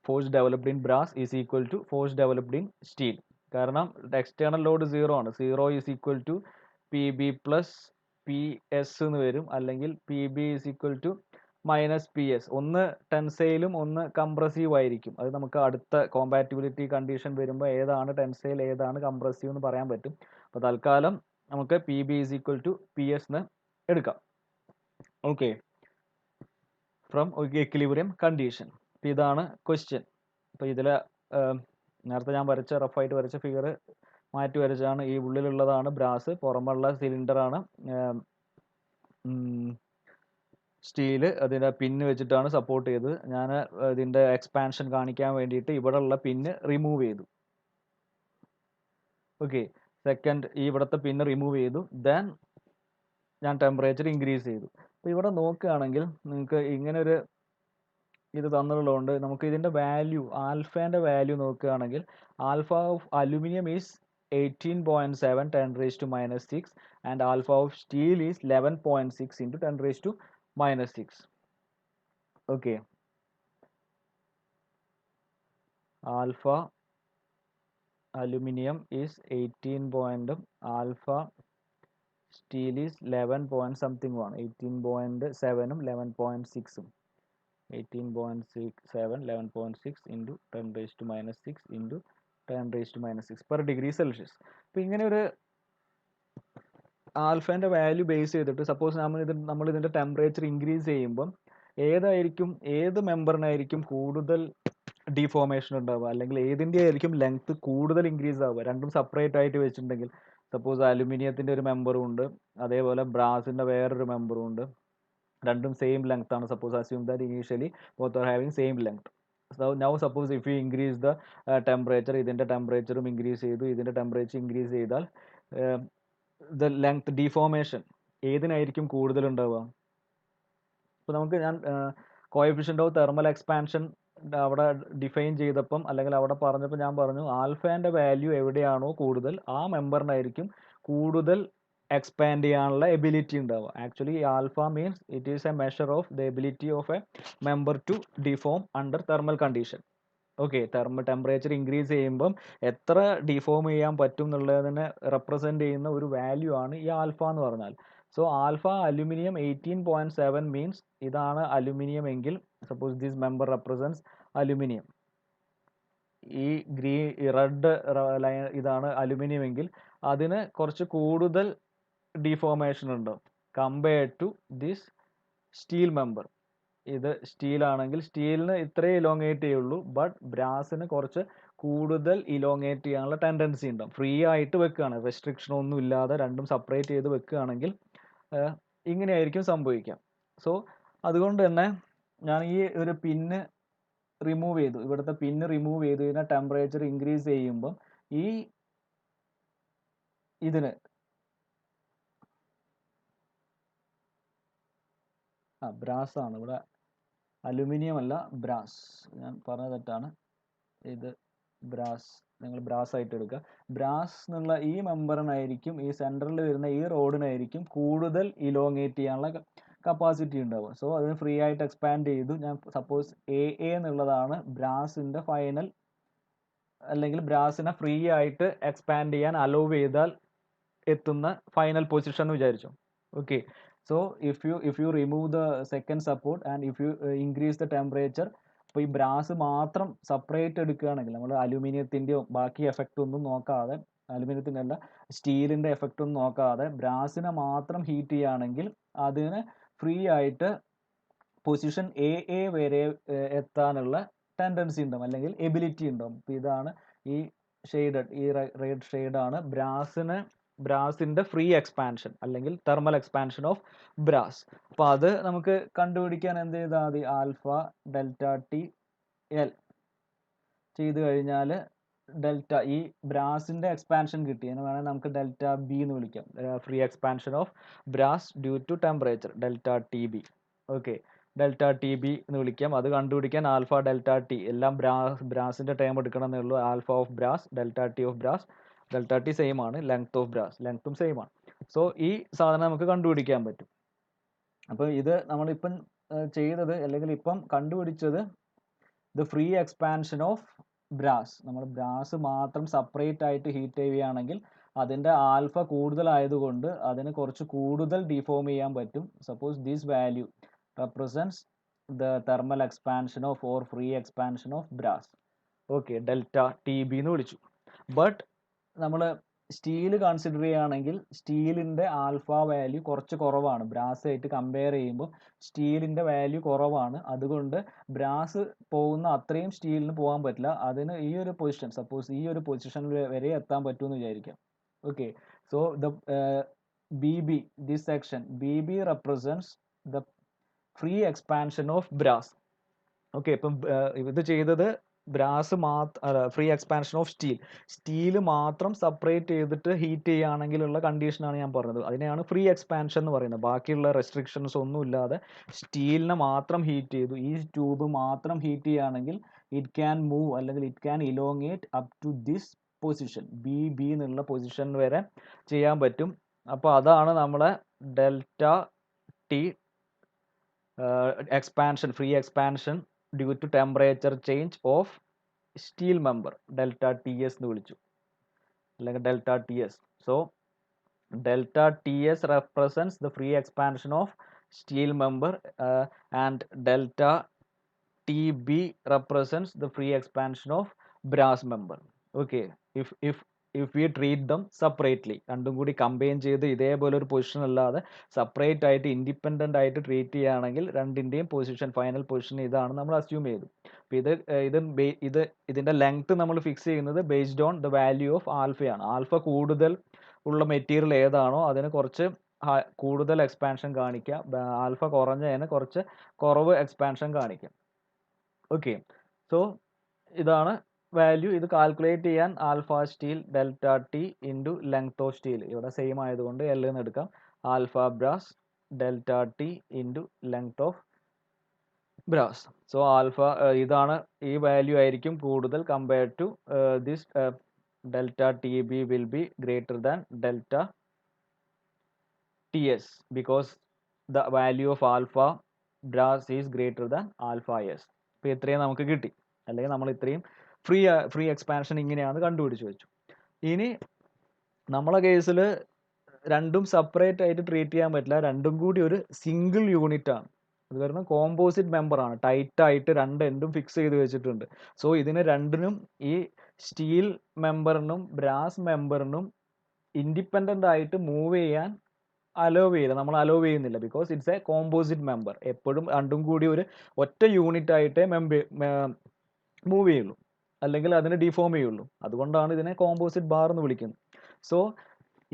Force developed in brass is equal to force developed in steel. കാരണം എക്സ്റ്റേണൽ ലോഡ് 0 ആണ്. 0 is equal to P B plus P S എന്ന് വരും, അല്ലെങ്കിൽ P B is equal to minus P S. ഒന്ന് ടെൻസൈലും ഒന്ന് കംപ്രസീവ് ആയിരിക്കും. അത് നമുക്ക് അടുത്ത കോമ്പാറ്റിബിലിറ്റി കണ്ടീഷൻ വരുമ്പോൾ ഏതാണ് ടെൻസൈൽ ഏതാണ് കംപ്രസീവ് എന്ന് പറയാൻ പറ്റും. അപ്പോൾ തൽക്കാലം നമുക്ക് P B is equal to P S എന്ന് എടുക്കാം. Okay, from equilibrium condition. അപ്പോൾ ഇതാണ് ക്വസ്റ്റ്യൻ. അപ്പോൾ ഇതിൽ നേരത്തെ ഞാൻ റഫായിട്ട് വരച്ച ഫിഗർ മാറ്റി വരച്ചാണ്. ഈ ഉള്ളിലുള്ളതാണ് ബ്രാസ്, പുറമുള്ള സിലിണ്ടറാണ് സ്റ്റീല്. അതിൻ്റെ പിന്ന് വെച്ചിട്ടാണ് സപ്പോർട്ട് ചെയ്തത്. ഞാൻ ഇതിൻ്റെ എക്സ്പാൻഷൻ കാണിക്കാൻ വേണ്ടിയിട്ട് ഇവിടെയുള്ള പിന്ന് റിമൂവ് ചെയ്തു. ഓക്കെ, സെക്കൻഡ് ഇവിടുത്തെ പിന്ന് റിമൂവ് ചെയ്തു. ദെൻ ഞാൻ ടെമ്പറേച്ചർ ഇൻക്രീസ് ചെയ്തു. അപ്പോൾ ഇവിടെ നോക്കുകയാണെങ്കിൽ നിങ്ങൾക്ക് ഇങ്ങനെ ഒരു ഇത് തന്നിട്ടുള്ളതുകൊണ്ട് നമുക്ക് ഇതിൻ്റെ വാല്യൂ ആൽഫേൻ്റെ വാല്യൂ നോക്കുകയാണെങ്കിൽ alpha of aluminium is 18.7 10⁻⁻⁶ and alpha of steel is 11.6 into 10⁻⁻⁶. Okay, alpha aluminum is 18 point, alpha steel is 11 point something one, 18.7 11.6 18.67 11.6 into 10⁻⁻⁶ into 10⁻⁻⁶ per degree Celsius. അപ്പോൾ ഇങ്ങനെ ഒരു ആൽഫേൻ്റെ വാല്യൂ ബേസ് ചെയ്തിട്ട് സപ്പോസ് നമ്മൾ ഇതിൻ്റെ temperature increase ചെയ്യുമ്പം ഏത് മെമ്പറിനായിരിക്കും കൂടുതൽ deformation ഉണ്ടാവുക, അല്ലെങ്കിൽ ഏതിൻ്റെ ആയിരിക്കും ലെങ്ത് കൂടുതൽ ഇൻക്രീസ് ആവുക, രണ്ടും സെപ്പറേറ്റ് ആയിട്ട് വെച്ചിട്ടുണ്ടെങ്കിൽ സപ്പോസ് അലുമിനിയത്തിൻ്റെ ഒരു മെമ്പറും ഉണ്ട്, അതേപോലെ ബ്രാസിൻ്റെ വേറൊരു മെമ്പറും ഉണ്ട്, രണ്ടും സെയിം ലെങ്ത് ആണ്. Suppose assume that initially both are having same length. So now suppose if you increase the temperature, ഇതിൻ്റെ ടെമ്പറേച്ചറും ഇൻക്രീസ് ചെയ്തു, ഇതിൻ്റെ ടെമ്പറേച്ചർ ഇൻക്രീസ് ചെയ്താൽ ദ ലെങ്ത് ഡിഫോർമേഷൻ ഏതിനായിരിക്കും കൂടുതൽ ഉണ്ടാവുക? ഇപ്പോൾ നമുക്ക് ഞാൻ കോഎഫിഷ്യൻ്റ് ഓഫ് തെർമൽ എക്സ്പാൻഷൻ അവിടെ ഡിഫൈൻ ചെയ്തപ്പം അല്ലെങ്കിൽ അവിടെ പറഞ്ഞപ്പോൾ ഞാൻ പറഞ്ഞു ആൽഫേൻ്റെ വാല്യൂ എവിടെയാണോ കൂടുതൽ ആ മെമ്പറിനായിരിക്കും കൂടുതൽ എക്സ്പാൻഡ് ചെയ്യാനുള്ള എബിലിറ്റി ഉണ്ടാവുക. Actually alpha means it is a measure of the ability of a member to deform under thermal condition. Okay, temperature increase ചെയ്യുമ്പം എത്ര ഡിഫോം ചെയ്യാൻ പറ്റും എന്നുള്ളതിനെ റെപ്രസെൻറ്റ് ചെയ്യുന്ന ഒരു വാല്യൂ ആണ് ഈ ആൽഫ എന്ന് പറഞ്ഞാൽ. സോ ആൽഫ അലുമിനിയം 18.7 മീൻസ് ഇതാണ് അലുമിനിയം എങ്കിൽ suppose this member represents aluminium, ഈ റെഡ് ലൈൻ ഇതാണ് അലുമിനിയം എങ്കിൽ അതിന് കുറച്ച് കൂടുതൽ ഡിഫോർമേഷൻ ഉണ്ടാവും compared to this steel member. ഇത് സ്റ്റീലാണെങ്കിൽ സ്റ്റീലിന് ഇത്രേ ഇലോങ്ങേറ്റ് ചെയ്യുള്ളൂ, ബട്ട് ബ്രാസിന് കുറച്ച് കൂടുതൽ ഇലോങ്ങേറ്റ് ചെയ്യാനുള്ള ടെൻഡൻസി ഉണ്ടാവും. ഫ്രീ ആയിട്ട് വെക്കുകയാണ്, റെസ്ട്രിക്ഷൻ ഒന്നും ഇല്ലാതെ രണ്ടും സെപ്പറേറ്റ് ചെയ്ത് വെക്കുകയാണെങ്കിൽ ഇങ്ങനെയായിരിക്കും സംഭവിക്കാം. സോ അതുകൊണ്ട് തന്നെ ഞാൻ ഈ ഒരു പിന്ന് റിമൂവ് ചെയ്തു, ഇവിടുത്തെ പിന്ന് റിമൂവ് ചെയ്തു, ഇതിനെ ടെമ്പറേച്ചർ ഇൻക്രീസ് ചെയ്യുമ്പം ഈ ഇതിന് ബ്രാസ് ആണ്, ഇവിടെ അലുമിനിയം അല്ല ബ്രാസ്, ഞാൻ പറഞ്ഞ തെറ്റാണ്, ഇത് ബ്രാസ്, നിങ്ങൾ ബ്രാസ് ആയിട്ട് എടുക്കുക. ബ്രാസ് എന്നുള്ള ഈ മെമ്പറിനായിരിക്കും, ഈ സെൻറ്ററിൽ വരുന്ന ഈ റോഡിനായിരിക്കും കൂടുതൽ ഇലോങ്ങേറ്റ് ചെയ്യാനുള്ള കപ്പാസിറ്റി ഉണ്ടാവുക. സോ അതിന് ഫ്രീ ആയിട്ട് എക്സ്പാൻഡ് ചെയ്തു. ഞാൻ സപ്പോസ് എ എന്നുള്ളതാണ് ബ്രാസിൻ്റെ ഫൈനൽ, അല്ലെങ്കിൽ ബ്രാസിനെ ഫ്രീ ആയിട്ട് എക്സ്പാൻഡ് ചെയ്യാൻ അലോ ചെയ്താൽ എത്തുന്ന ഫൈനൽ പൊസിഷൻ എന്ന് വിചാരിച്ചു. Okay, so if you remove the second support and if you increase the temperature, അപ്പോൾ ഈ ബ്രാസ് മാത്രം സെപ്പറേറ്റ് എടുക്കുകയാണെങ്കിൽ നമ്മൾ അലുമിനിയത്തിൻ്റെയോ ബാക്കി എഫക്റ്റ് ഒന്നും നോക്കാതെ, അലുമിനിയത്തിൻ്റെ അല്ല സ്റ്റീലിൻ്റെ എഫക്റ്റ് ഒന്നും നോക്കാതെ ബ്രാസിനെ മാത്രം ഹീറ്റ് ചെയ്യുകയാണെങ്കിൽ അതിന് ഫ്രീ ആയിട്ട് പൊസിഷൻ എ വരെ എത്താനുള്ള ടെൻഡൻസി ഉണ്ടാവും, അല്ലെങ്കിൽ എബിലിറ്റി ഉണ്ടാവും. അപ്പോൾ ഇതാണ് ഈ ഷെയ്ഡഡ്, ഈ റെഡ് ഷെയ്ഡാണ് ബ്രാസിൻ്റെ ഫ്രീ എക്സ്പാൻഷൻ അല്ലെങ്കിൽ തെർമൽ എക്സ്പാൻഷൻ ഓഫ് ബ്രാസ്. അപ്പോൾ അത് നമുക്ക് കണ്ടുപിടിക്കാൻ എന്ത് ചെയ്താൽ മതി, ആൽഫ ഡെൽറ്റ ടി എൽ ചെയ്ത് കഴിഞ്ഞാൽ ഡെൽറ്റ ഈ ബ്രാസിൻ്റെ എക്സ്പാൻഷൻ കിട്ടി, അതിന് വേണമെങ്കിൽ നമുക്ക് ഡെൽറ്റ ബി എന്ന് വിളിക്കാം, free expansion of brass due to temperature, delta T B. Okay, delta T B എന്ന് വിളിക്കാം. അത് കണ്ടുപിടിക്കാൻ ആൽഫ ഡെൽറ്റ ടി എല്ലാം ബ്രാസിൻ്റെ ടേം എടുക്കണം എന്നേ ഉള്ളൂ. Alpha of brass, delta T of brass, delta T same ആണ്, ലെങ്ത് ഓഫ് ബ്രാസ് ലെങ്ത്തും സെയിം ആണ്. സോ ഈ സാധനം നമുക്ക് കണ്ടുപിടിക്കാൻ പറ്റും. അപ്പോൾ ഇത് നമ്മളിപ്പം ചെയ്തത് അല്ലെങ്കിൽ ഇപ്പം കണ്ടുപിടിച്ചത് the free expansion of brass. നമ്മൾ ബ്രാസ് മാത്രം സെപ്പറേറ്റ് ആയിട്ട് ഹീറ്റ് ചെയ്യുകയാണെങ്കിൽ അതിൻ്റെ ആൽഫ കൂടുതലായതുകൊണ്ട് അതിന് കുറച്ച് കൂടുതൽ ഡിഫോം ചെയ്യാൻ പറ്റും. Suppose this value represents the thermal expansion of or free expansion of brass. Okay, delta T B എന്ന് വിളിച്ചു. ബട്ട് നമ്മൾ സ്റ്റീൽ കൺസിഡർ ചെയ്യുകയാണെങ്കിൽ സ്റ്റീലിൻ്റെ ആൽഫ വാല്യൂ കുറച്ച് കുറവാണ്, ബ്രാസ് ആയിട്ട് കമ്പയർ ചെയ്യുമ്പോൾ സ്റ്റീലിൻ്റെ വാല്യൂ കുറവാണ്. അതുകൊണ്ട് ബ്രാസ് പോകുന്ന അത്രയും സ്റ്റീലിന് പോകാൻ പറ്റില്ല. അതിന് ഈ ഒരു പൊസിഷൻ, സപ്പോസ് ഈ ഒരു പൊസിഷനിൽ വരെ എത്താൻ പറ്റുമെന്ന് വിചാരിക്കാം. Okay, so the B B, this section B B represents the free expansion of brass. Okay, ഇപ്പം ഇത് ചെയ്തത് brass free expansion of steel മാത്രം സെപ്പറേറ്റ് ചെയ്തിട്ട് ഹീറ്റ് ചെയ്യുകയാണെങ്കിലുള്ള കണ്ടീഷനാണ് ഞാൻ പറഞ്ഞത്. അതിനെയാണ് ഫ്രീ എക്സ്പാൻഷൻ എന്ന് പറയുന്നത്. ബാക്കിയുള്ള റെസ്ട്രിക്ഷൻസ് ഒന്നും ഇല്ലാതെ സ്റ്റീലിനെ മാത്രം ഹീറ്റ് ചെയ്തു, ഈ ട്യൂബ് മാത്രം ഹീറ്റ് ചെയ്യുകയാണെങ്കിൽ ഇറ്റ് ക്യാൻ മൂവ് അല്ലെങ്കിൽ it can elongate up to this position, B എന്നുള്ള പൊസിഷൻ വരെ ചെയ്യാൻ പറ്റും. അപ്പോൾ അതാണ് നമ്മളെ delta T expansion, free expansion due to temperature change of steel member, delta T S എന്ന് വിളിച്ചു, അല്ലെങ്കിൽ delta T S. So delta T S represents the free expansion of steel member and delta TB represents the free expansion of brass member. Okay, if we treat them separately, രണ്ടും കൂടി combine ചെയ്ത് ഇതേപോലെ ഒരു position അല്ലാതെ separate ആയിട്ട് independent ആയിട്ട് treat ചെയ്യുകയാണെങ്കിൽ രണ്ടിൻ്റെയും പൊസിഷൻ, ഫൈനൽ പൊസിഷൻ ഇതാണ് നമ്മൾ അസ്യൂം ചെയ്തു. അപ്പോൾ ഇതിൻ്റെ ലെങ്ത് നമ്മൾ ഫിക്സ് ചെയ്യുന്നത് based on the value of ആൽഫയാണ്. ആൽഫ കൂടുതൽ ഉള്ള മെറ്റീരിയൽ ഏതാണോ അതിന് കുറച്ച് കൂടുതൽ എക്സ്പാൻഷൻ കാണിക്കുക, ആൽഫ കുറഞ്ഞതിന് കുറച്ച് കുറവ് എക്സ്പാൻഷൻ കാണിക്കുക. ഓക്കെ, സോ ഇതാണ് വാല്യൂ. ഇത് കാൽക്കുലേറ്റ് ചെയ്യാൻ alpha steel delta T into length of steel, ഇവിടെ സെയിം ആയതുകൊണ്ട് എൽ എന്ന് എടുക്കാം. Alpha brass delta T into length of brass. So alpha ഇതാണ്, ഈ വാല്യൂ ആയിരിക്കും കൂടുതൽ compared to this delta T B will be greater than delta ts because the value of alpha brass is greater than alpha s. ഇപ്പോൾ ഇത്രയും നമുക്ക് കിട്ടി, അല്ലെങ്കിൽ നമ്മൾ ഇത്രയും ഫ്രീ എക്സ്പാൻഷൻ ഇങ്ങനെയാണ് കണ്ടുപിടിച്ച് വെച്ചു. ഇനി നമ്മളെ കേസിൽ രണ്ടും സെപ്പറേറ്റ് ആയിട്ട് ട്രീറ്റ് ചെയ്യാൻ പറ്റില്ല, രണ്ടും കൂടി ഒരു സിംഗിൾ യൂണിറ്റ് ആണ്. അത് കാരണം കോമ്പോസിറ്റ് മെമ്പർ ആണ്, ടൈറ്റ് ആയിട്ട് രണ്ട് എൻഡും ഫിക്സ് ചെയ്ത് വെച്ചിട്ടുണ്ട്. സോ ഇതിന് രണ്ടിനും, ഈ സ്റ്റീൽ മെമ്പറിനും ബ്രാസ് മെമ്പറിനും ഇൻഡിപെൻഡൻ്റ് ആയിട്ട് മൂവ് ചെയ്യാൻ നമ്മൾ അലോ ചെയ്യുന്നില്ല, because it's A composite member. എപ്പോഴും രണ്ടും കൂടി ഒരു ഒറ്റ യൂണിറ്റ് ആയിട്ടേ മൂവ് ചെയ്യുള്ളൂ, അല്ലെങ്കിൽ അതിനെ ഡിഫോം ചെയ്യുള്ളൂ. അതുകൊണ്ടാണ് ഇതിനെ കോമ്പോസിറ്റ് ബാർ എന്ന് വിളിക്കുന്നത്. സോ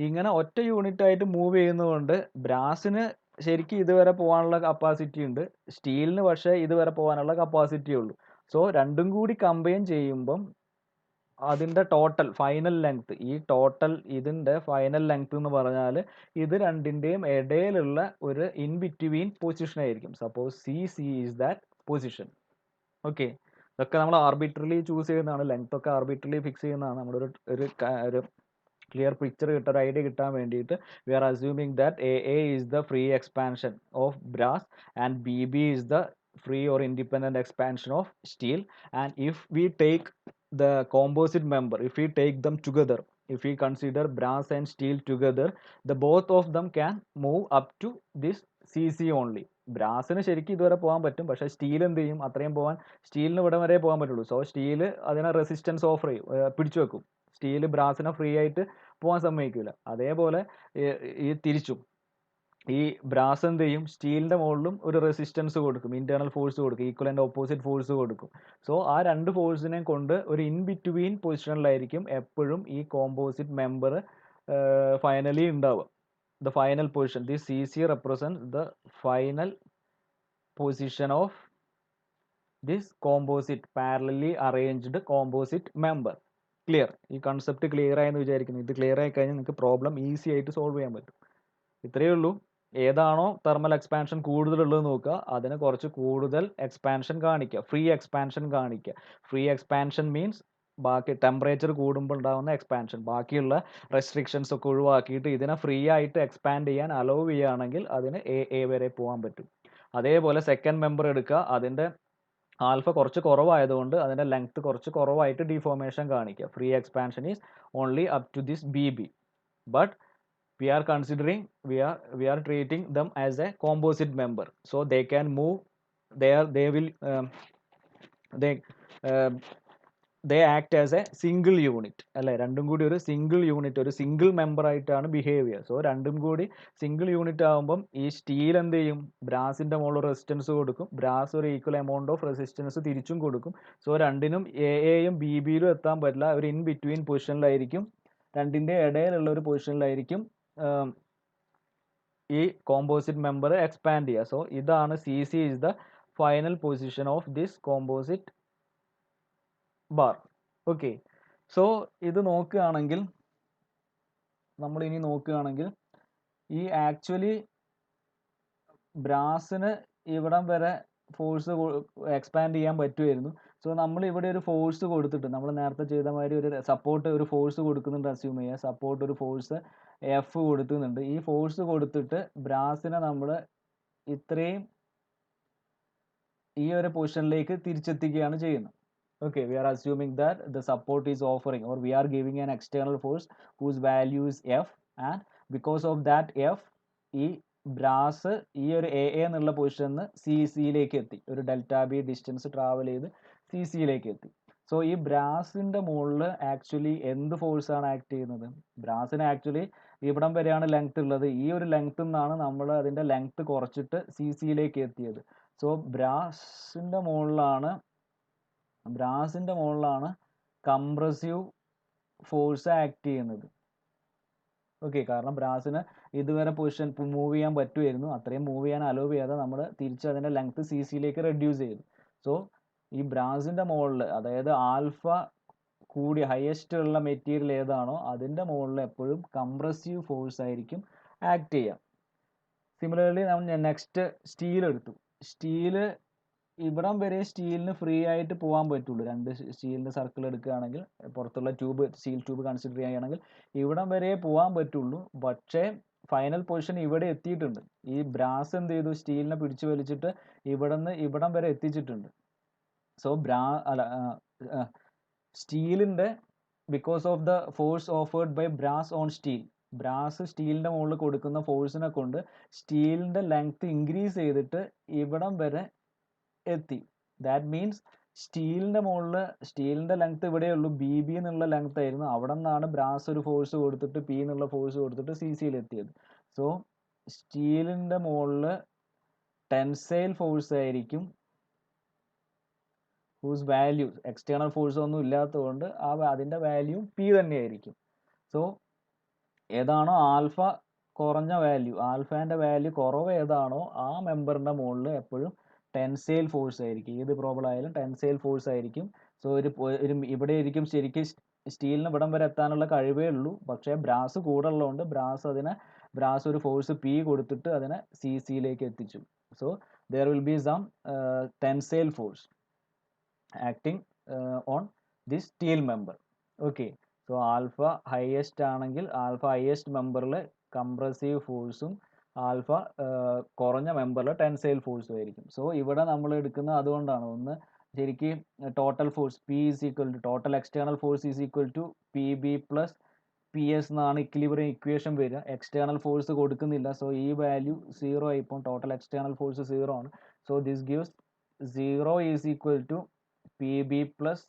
ഇങ്ങനെ ഒറ്റ യൂണിറ്റ് ആയിട്ട് മൂവ് ചെയ്യുന്നതുകൊണ്ട് ബ്രാസിന് ശരിക്കും ഇതുവരെ പോകാനുള്ള കപ്പാസിറ്റി ഉണ്ട്, സ്റ്റീലിന് പക്ഷേ ഇതുവരെ പോകാനുള്ള കപ്പാസിറ്റി ഉള്ളൂ. സോ രണ്ടും കൂടി കമ്പൈൻ ചെയ്യുമ്പം അതിൻ്റെ ടോട്ടൽ ഫൈനൽ ലെങ്ത്, ഈ ടോട്ടൽ ഇതിൻ്റെ ഫൈനൽ ലെങ്ത് എന്ന് പറഞ്ഞാൽ ഇത് രണ്ടിൻ്റെയും ഇടയിലുള്ള ഒരു ഇൻ ബിറ്റ്വീൻ പൊസിഷൻ ആയിരിക്കും. Suppose C is that position. Okay, ഇതൊക്കെ നമ്മൾ ആർബിട്രലി ചൂസ് ചെയ്യുന്നതാണ്, ലെങ്ത് ഒക്കെ ആർബിട്രലി ഫിക്സ് ചെയ്യുന്നതാണ്. നമ്മളൊരു ഒരു ക്ലിയർ പിക്ചർ കിട്ടാൻ, ഒരു ഐഡിയ കിട്ടാൻ വേണ്ടിയിട്ട് we are assuming that A is the free expansion of brass and B is the free or independent expansion of steel. And if we take the composite member, if we take them together, if we consider brass and steel together, the both of them can move up to this cc only. ബ്രാസിന് ശരിക്കും ഇതുവരെ പോകാൻ പറ്റും, പക്ഷേ steel എന്ത് ചെയ്യും, അത്രയും പോകാൻ സ്റ്റീലിന് ഇവിടെ വരെ പോകാൻ പറ്റുള്ളൂ. സോ സ്റ്റീൽ അതിനെ റെസിസ്റ്റൻസ് ഓഫർ ചെയ്യും, പിടിച്ചു വെക്കും. സ്റ്റീൽ ബ്രാസിനെ ഫ്രീ ആയിട്ട് പോകാൻ സമ്മതിക്കില്ല. അതേപോലെ ഈ തിരിച്ചും ഈ ബ്രാസ് എന്ത് ചെയ്യും, സ്റ്റീലിൻ്റെ മുകളിലും ഒരു റെസിസ്റ്റൻസ് കൊടുക്കും, ഇന്റേണൽ ഫോഴ്സ് കൊടുക്കും, ഈക്വൽ ആൻഡ് ഓപ്പോസിറ്റ് ഫോഴ്സ് കൊടുക്കും. സോ ആ രണ്ട് ഫോഴ്സിനെ കൊണ്ട് ഒരു ഇൻ ബിറ്റ്വീൻ പൊസിഷനിലായിരിക്കും എപ്പോഴും ഈ കോമ്പോസിറ്റ് മെമ്പർ ഫൈനലി ഉണ്ടാവുക. The final position, this C C represent the final position of this composite parallelly arranged composite member. Clear? ഈ കൺസെപ്റ്റ് ക്ലിയർ ആയെന്ന് വിചാരിക്കുന്നു. ഇത് ക്ലിയർ ആയി കഴിഞ്ഞാൽ നിങ്ങൾക്ക് പ്രോബ്ലം ഈസി ആയിട്ട് സോൾവ് ചെയ്യാൻ പറ്റും. ഇത്രയേ ഉള്ളൂ. ഏതാണോ തെർമൽ എക്സ്പാൻഷൻ കൂടുതലുള്ളത് നോക്കുക, അതിന് കുറച്ച് കൂടുതൽ എക്സ്പാൻഷൻ കാണിക്കുക, ഫ്രീ എക്സ്പാൻഷൻ കാണിക്കുക. ഫ്രീ എക്സ്പാൻഷൻ മീൻസ് ബാക്കി ടെമ്പറേച്ചർ കൂടുമ്പോൾ ഉണ്ടാകുന്ന എക്സ്പാൻഷൻ, ബാക്കിയുള്ള റെസ്ട്രിക്ഷൻസ് ഒക്കെ ഒഴിവാക്കിയിട്ട് ഇതിനെ ഫ്രീ ആയിട്ട് എക്സ്പാൻഡ് ചെയ്യാൻ അലോ ചെയ്യുകയാണെങ്കിൽ അതിന് എ വരെ പോകാൻ പറ്റും. അതേപോലെ സെക്കൻഡ് മെമ്പർ എടുക്കുക, അതിൻ്റെ ആൽഫ കുറച്ച് കുറവായതുകൊണ്ട് അതിൻ്റെ ലെങ്ത് കുറച്ച് കുറവായിട്ട് ഡിഫോർമേഷൻ കാണിക്കുക. Free expansion is only up to this B. But we are considering, we are treating them as a composite member, so they can move, they act as a single unit അല്ലേ. രണ്ടും കൂടി ഒരു single unit, ഒരു single member ആയിട്ടാണ് behave ചെയ്യുക. So രണ്ടും കൂടി single unit ആകുമ്പം ഈ സ്റ്റീൽ എന്ത് ചെയ്യും, ബ്രാസിൻ്റെ മുകളിൽ റെസിസ്റ്റൻസ് കൊടുക്കും, ബ്രാസ് ഒരു ഈക്വൽ എമൗണ്ട് ഓഫ് റെസിസ്റ്റൻസ് തിരിച്ചും കൊടുക്കും. സോ രണ്ടിനും എയും ബിയിലും എത്താൻ പറ്റില്ല, ഒരു ഇൻ ബിറ്റ്വീൻ പൊസിഷനിലായിരിക്കും, രണ്ടിൻ്റെ ഇടയിലുള്ള ഒരു പൊസിഷനിലായിരിക്കും ഈ കോമ്പോസിറ്റ് മെമ്പർ എക്സ്പാൻഡ് ചെയ്യുക. സോ ഇതാണ് C C is the final position of this composite bar. Okay, so ഇത് നോക്കുകയാണെങ്കിൽ നമ്മൾ ഇനി നോക്കുകയാണെങ്കിൽ ഈ ആക്ച്വലി ബ്രാസിന് ഇവിടം വരെ ഫോഴ്സ് എക്സ്പാൻഡ് ചെയ്യാൻ പറ്റുമായിരുന്നു. സോ നമ്മൾ ഇവിടെ ഒരു ഫോഴ്സ് കൊടുത്തിട്ട് നമ്മൾ നേരത്തെ ചെയ്ത മാതിരി ഒരു സപ്പോർട്ട് ഒരു ഫോഴ്സ് കൊടുക്കുന്നുണ്ട് അസ്യൂം ചെയ്യുക. സപ്പോർട്ട് ഒരു ഫോഴ്സ് എഫ് കൊടുക്കുന്നുണ്ട്. ഈ ഫോഴ്സ് കൊടുത്തിട്ട് ബ്രാസിനെ നമ്മൾ ഇത്രയും ഈ ഒരു പൊസിഷനിലേക്ക് തിരിച്ചെത്തിക്കുകയാണ് ചെയ്യുന്നത്. Okay, we are assuming that the support is offering or we are giving an external force whose value is F, and because of that F ഈ ബ്രാസ് ഈ ഒരു എ എന്നുള്ള പൊസിഷനിൽ നിന്ന് സി സിയിലേക്ക് എത്തി, ഒരു ഡെൽറ്റ ബി ഡിസ്റ്റൻസ് ട്രാവൽ ചെയ്ത് സി സിയിലേക്ക് എത്തി. സോ ഈ ബ്രാസിൻ്റെ മുകളിൽ ആക്ച്വലി എന്ത് ഫോഴ്സാണ് ആക്ട് ചെയ്യുന്നത്? ബ്രാസിന് ആക്ച്വലി ഇവിടം വരെയാണ് ലെങ്ത് ഉള്ളത്. ഈ ഒരു ലെങ്ത്തിൽ നിന്നാണ് നമ്മൾ അതിൻ്റെ ലെങ്ത് കുറച്ചിട്ട് സി സിയിലേക്ക് എത്തിയത്. സോ ബ്രാസിൻ്റെ മുകളിലാണ് കംപ്രസീവ് ഫോഴ്സ് ആക്ട് ചെയ്യുന്നത്. ഓക്കെ, കാരണം ബ്രാസിന് ഇതുവരെ പൊസിഷൻ മൂവ് ചെയ്യാൻ പറ്റുമായിരുന്നു, അത്രയും മൂവ് ചെയ്യാൻ അലോ ചെയ്യാതെ നമ്മൾ തിരിച്ച് അതിൻ്റെ ലെങ്ത് സി സിയിലേക്ക് റെഡ്യൂസ് ചെയ്തു. സോ ഈ ബ്രാസിൻ്റെ മുകളിൽ, അതായത് ആൽഫ കൂടി ഹയസ്റ്റ് ഉള്ള മെറ്റീരിയൽ ഏതാണോ അതിൻ്റെ മുകളിൽ എപ്പോഴും കംപ്രസീവ് ഫോഴ്സ് ആയിരിക്കും ആക്ട് ചെയ്യുക. സിമിലർലി നമ്മൾ നെക്സ്റ്റ് സ്റ്റീൽ എടുത്തു. സ്റ്റീല് ഇവിടം വരെ സ്റ്റീലിന് ഫ്രീ ആയിട്ട് പോകാൻ പറ്റുള്ളൂ. രണ്ട് സ്റ്റീലിൻ്റെ സർക്കിൾ എടുക്കുകയാണെങ്കിൽ, പുറത്തുള്ള ട്യൂബ് സ്റ്റീൽ ട്യൂബ് കൺസിഡർ ചെയ്യുകയാണെങ്കിൽ ഇവിടം വരെ പോകാൻ പറ്റുള്ളൂ. പക്ഷേ ഫൈനൽ പൊസിഷൻ ഇവിടെ എത്തിയിട്ടുണ്ട്. ഈ ബ്രാസ് എന്ത് ചെയ്തു? സ്റ്റീലിനെ പിടിച്ചു വലിച്ചിട്ട് ഇവിടം വരെ എത്തിച്ചിട്ടുണ്ട്. സോ സ്റ്റീലിൻ്റെ because of the force offered by brass on steel, brass സ്റ്റീലിൻ്റെ മുകളിൽ കൊടുക്കുന്ന ഫോഴ്സിനെ കൊണ്ട് സ്റ്റീലിൻ്റെ ലെങ്ത് ഇൻക്രീസ് ചെയ്തിട്ട് ഇവിടം വരെ എത്തി. ദാറ്റ് മീൻസ് സ്റ്റീലിൻ്റെ മുകളിൽ സ്റ്റീലിൻ്റെ ലെങ്ത് ഇവിടെയുള്ളൂ, ബി ബി എന്നുള്ള ലെങ്ത് ആയിരുന്നു. അവിടെ നിന്നാണ് ബ്രാസ് ഒരു ഫോഴ്സ് കൊടുത്തിട്ട് പി എന്നുള്ള ഫോഴ്സ് കൊടുത്തിട്ട് സി സിയിൽ എത്തിയത്. സോ സ്റ്റീലിൻ്റെ മുകളിൽ ടെൻസൈൽ ഫോഴ്സ് ആയിരിക്കും, ഹൂസ് വാല്യൂ എക്സ്റ്റേണൽ ഫോഴ്സ് ഒന്നും ഇല്ലാത്തതുകൊണ്ട് അതിൻ്റെ വാല്യൂ പി തന്നെയായിരിക്കും. സോ ഏതാണോ ആൽഫ കുറഞ്ഞ വാല്യൂ, ആൽഫേൻ്റെ വാല്യൂ കുറവ് ഏതാണോ ആ മെമ്പറിൻ്റെ മുകളിൽ എപ്പോഴും ടെൻസൈൽ ഫോഴ്സ് ആയിരിക്കും. ഏത് പ്രോബ്ലം ആയാലും ടെൻസൈൽ ഫോഴ്സ് ആയിരിക്കും. സോ ഒരു ഇവിടെ ആയിരിക്കും ശരിക്കും സ്റ്റീലിന് ഇവിടം വരെ എത്താനുള്ള കഴിവേ ഉള്ളൂ. പക്ഷേ ബ്രാസ് കൂടെ ഉള്ളതുകൊണ്ട് ബ്രാസ് ഒരു ഫോഴ്സ് പി കൊടുത്തിട്ട് അതിനെ സി സിയിലേക്ക് എത്തിച്ചു. So there will be some tensile force acting on this steel member. Okay, so alpha highest ആണെങ്കിൽ ആൽഫ ഹയസ്റ്റ് മെമ്പറിൽ കംപ്രസീവ് ഫോഴ്സും ആൽഫ കുറഞ്ഞ മെമ്പറിൽ ടെൻസൈൽ ഫോഴ്സും ആയിരിക്കും. സോ ഇവിടെ നമ്മൾ എടുക്കുന്ന അതുകൊണ്ടാണ് ഒന്ന് ശരിക്കും total force P is equal to total external force is equal to P B plus P S എന്നാണ് ഇക്വിലിബ്രിയം ഇക്വേഷൻ വരിക. എക്സ്റ്റേണൽ ഫോഴ്സ് കൊടുക്കുന്നില്ല. സോ ഈ വാല്യൂ 0 ആയിപ്പോൾ ടോട്ടൽ എക്സ്റ്റേണൽ ഫോഴ്സ് 0 ആണ്. So this gives 0 is equal to P B plus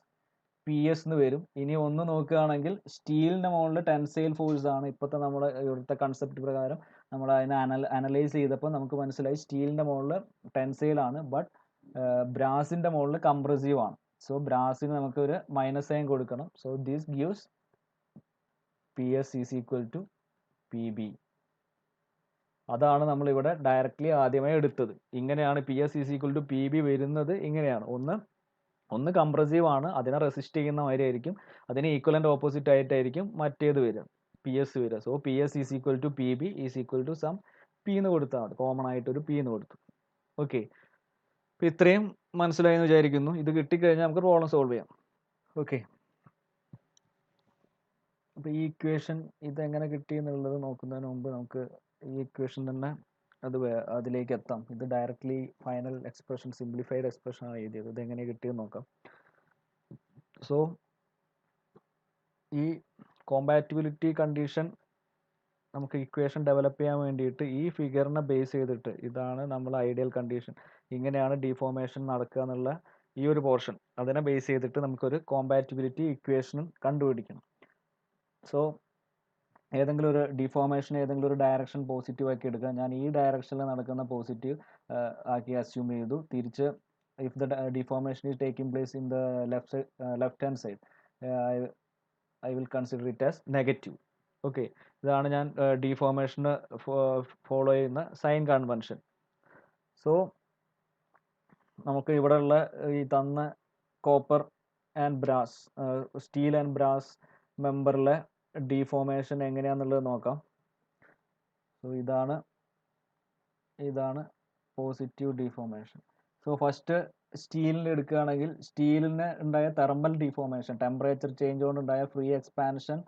P S എന്ന് വരും. ഇനി ഒന്ന് നോക്കുകയാണെങ്കിൽ സ്റ്റീലിൻ്റെ മുകളിൽ ടെൻസൈൽ ഫോഴ്സ് ആണ്. ഇപ്പോഴത്തെ നമ്മുടെ ഇവിടുത്തെ കൺസെപ്റ്റ് പ്രകാരം നമ്മൾ അതിനെ അനലൈസ് ചെയ്തപ്പോൾ നമുക്ക് മനസ്സിലായി സ്റ്റീലിൻ്റെ മുകളിൽ ടെൻസൈൽ ആണ്, ബട്ട് ബ്രാസിൻ്റെ മുകളിൽ കംപ്രസീവ് ആണ്. സോ ബ്രാസിന് നമുക്ക് ഒരു മൈനസ് സൈൻ കൊടുക്കണം. So this gives P S is equal to P B. അതാണ് നമ്മളിവിടെ ഡയറക്റ്റ്ലി ആദ്യമായി എടുത്തത്. ഇങ്ങനെയാണ് P S is equal to P B വരുന്നത്. ഇങ്ങനെയാണ് ഒന്ന് കംപ്രസീവ് ആണ്, അതിനെ റെസിസ്റ്റ് ചെയ്യുന്ന മാതിരി ആയിരിക്കും, അതിന് ഈക്വലൻ്റ് ഓപ്പോസിറ്റ് ആയിട്ടായിരിക്കും മറ്റേത് വരിക, പി എസ് വരിക. So P S is equal to P B is equal to some P എന്ന് കൊടുത്താൽ മതി. കോമൺ ആയിട്ടൊരു പി എന്ന് കൊടുത്തു. ഓക്കെ, അപ്പോൾ ഇത്രയും മനസ്സിലായി എന്ന് വിചാരിക്കുന്നു. ഇത് കിട്ടിക്കഴിഞ്ഞാൽ നമുക്ക് പ്രോബ്ലം സോൾവ് ചെയ്യാം. ഓക്കെ, അപ്പോൾ ഈ ഇക്വേഷൻ ഇതെങ്ങനെ കിട്ടി എന്നുള്ളത് നോക്കുന്നതിന് മുമ്പ് നമുക്ക് ഈ ഇക്വേഷൻ തന്നെ അതിലേക്ക് എത്താം. ഇത് directly final expression simplified expression ആണ് എഴുതിയത്. ഇത് എങ്ങനെ കിട്ടിയെന്ന് നോക്കാം. സോ ഈ കോമ്പാറ്റിബിലിറ്റി കണ്ടീഷൻ നമുക്ക് ഇക്വേഷൻ ഡെവലപ്പ് ചെയ്യാൻ വേണ്ടിയിട്ട് ഈ ഫിഗറിനെ ബേസ് ചെയ്തിട്ട് ഇതാണ് നമ്മൾ ഐഡിയൽ കണ്ടീഷൻ, ഇങ്ങനെയാണ് ഡിഫോർമേഷൻ നടക്കുക എന്നുള്ള ഈ ഒരു പോർഷൻ അതിനെ ബേസ് ചെയ്തിട്ട് നമുക്കൊരു കോമ്പാറ്റിബിലിറ്റി ഇക്വേഷനും കണ്ടുപിടിക്കണം. സോ ഏതെങ്കിലും ഒരു ഡിഫോർമേഷൻ ഏതെങ്കിലും ഒരു ഡയറക്ഷൻ പോസിറ്റീവ് ആക്കി എടുക്കുക. ഞാൻ ഈ ഡയറക്ഷനിൽ നടക്കുന്ന പോസിറ്റീവ് ആക്കി അസ്യൂം ചെയ്തു. തിരിച്ച് if the deformation is taking place in the left hand side I will consider it as negative. Okay, ഇതാണ് ഞാൻ ഡിഫോർമേഷന് ഫോളോ ചെയ്യുന്ന സൈൻ കൺവെൻഷൻ. സോ നമുക്ക് ഇവിടെയുള്ള ഈ തന്ന copper and brass steel and brass മെമ്പറിലെ ഡീഫോമേഷൻ എങ്ങനെയാണെന്നുള്ളത് നോക്കാം. സോ ഇതാണ് പോസിറ്റീവ് ഡീഫോമേഷൻ. സോ ഫസ്റ്റ് സ്റ്റീലിന് എടുക്കുകയാണെങ്കിൽ സ്റ്റീലിന് ഉണ്ടായ തെർമൽ ഡീഫോമേഷൻ, ടെമ്പറേച്ചർ ചേഞ്ച് കൊണ്ടുണ്ടായ ഫ്രീ എക്സ്പാൻഷൻ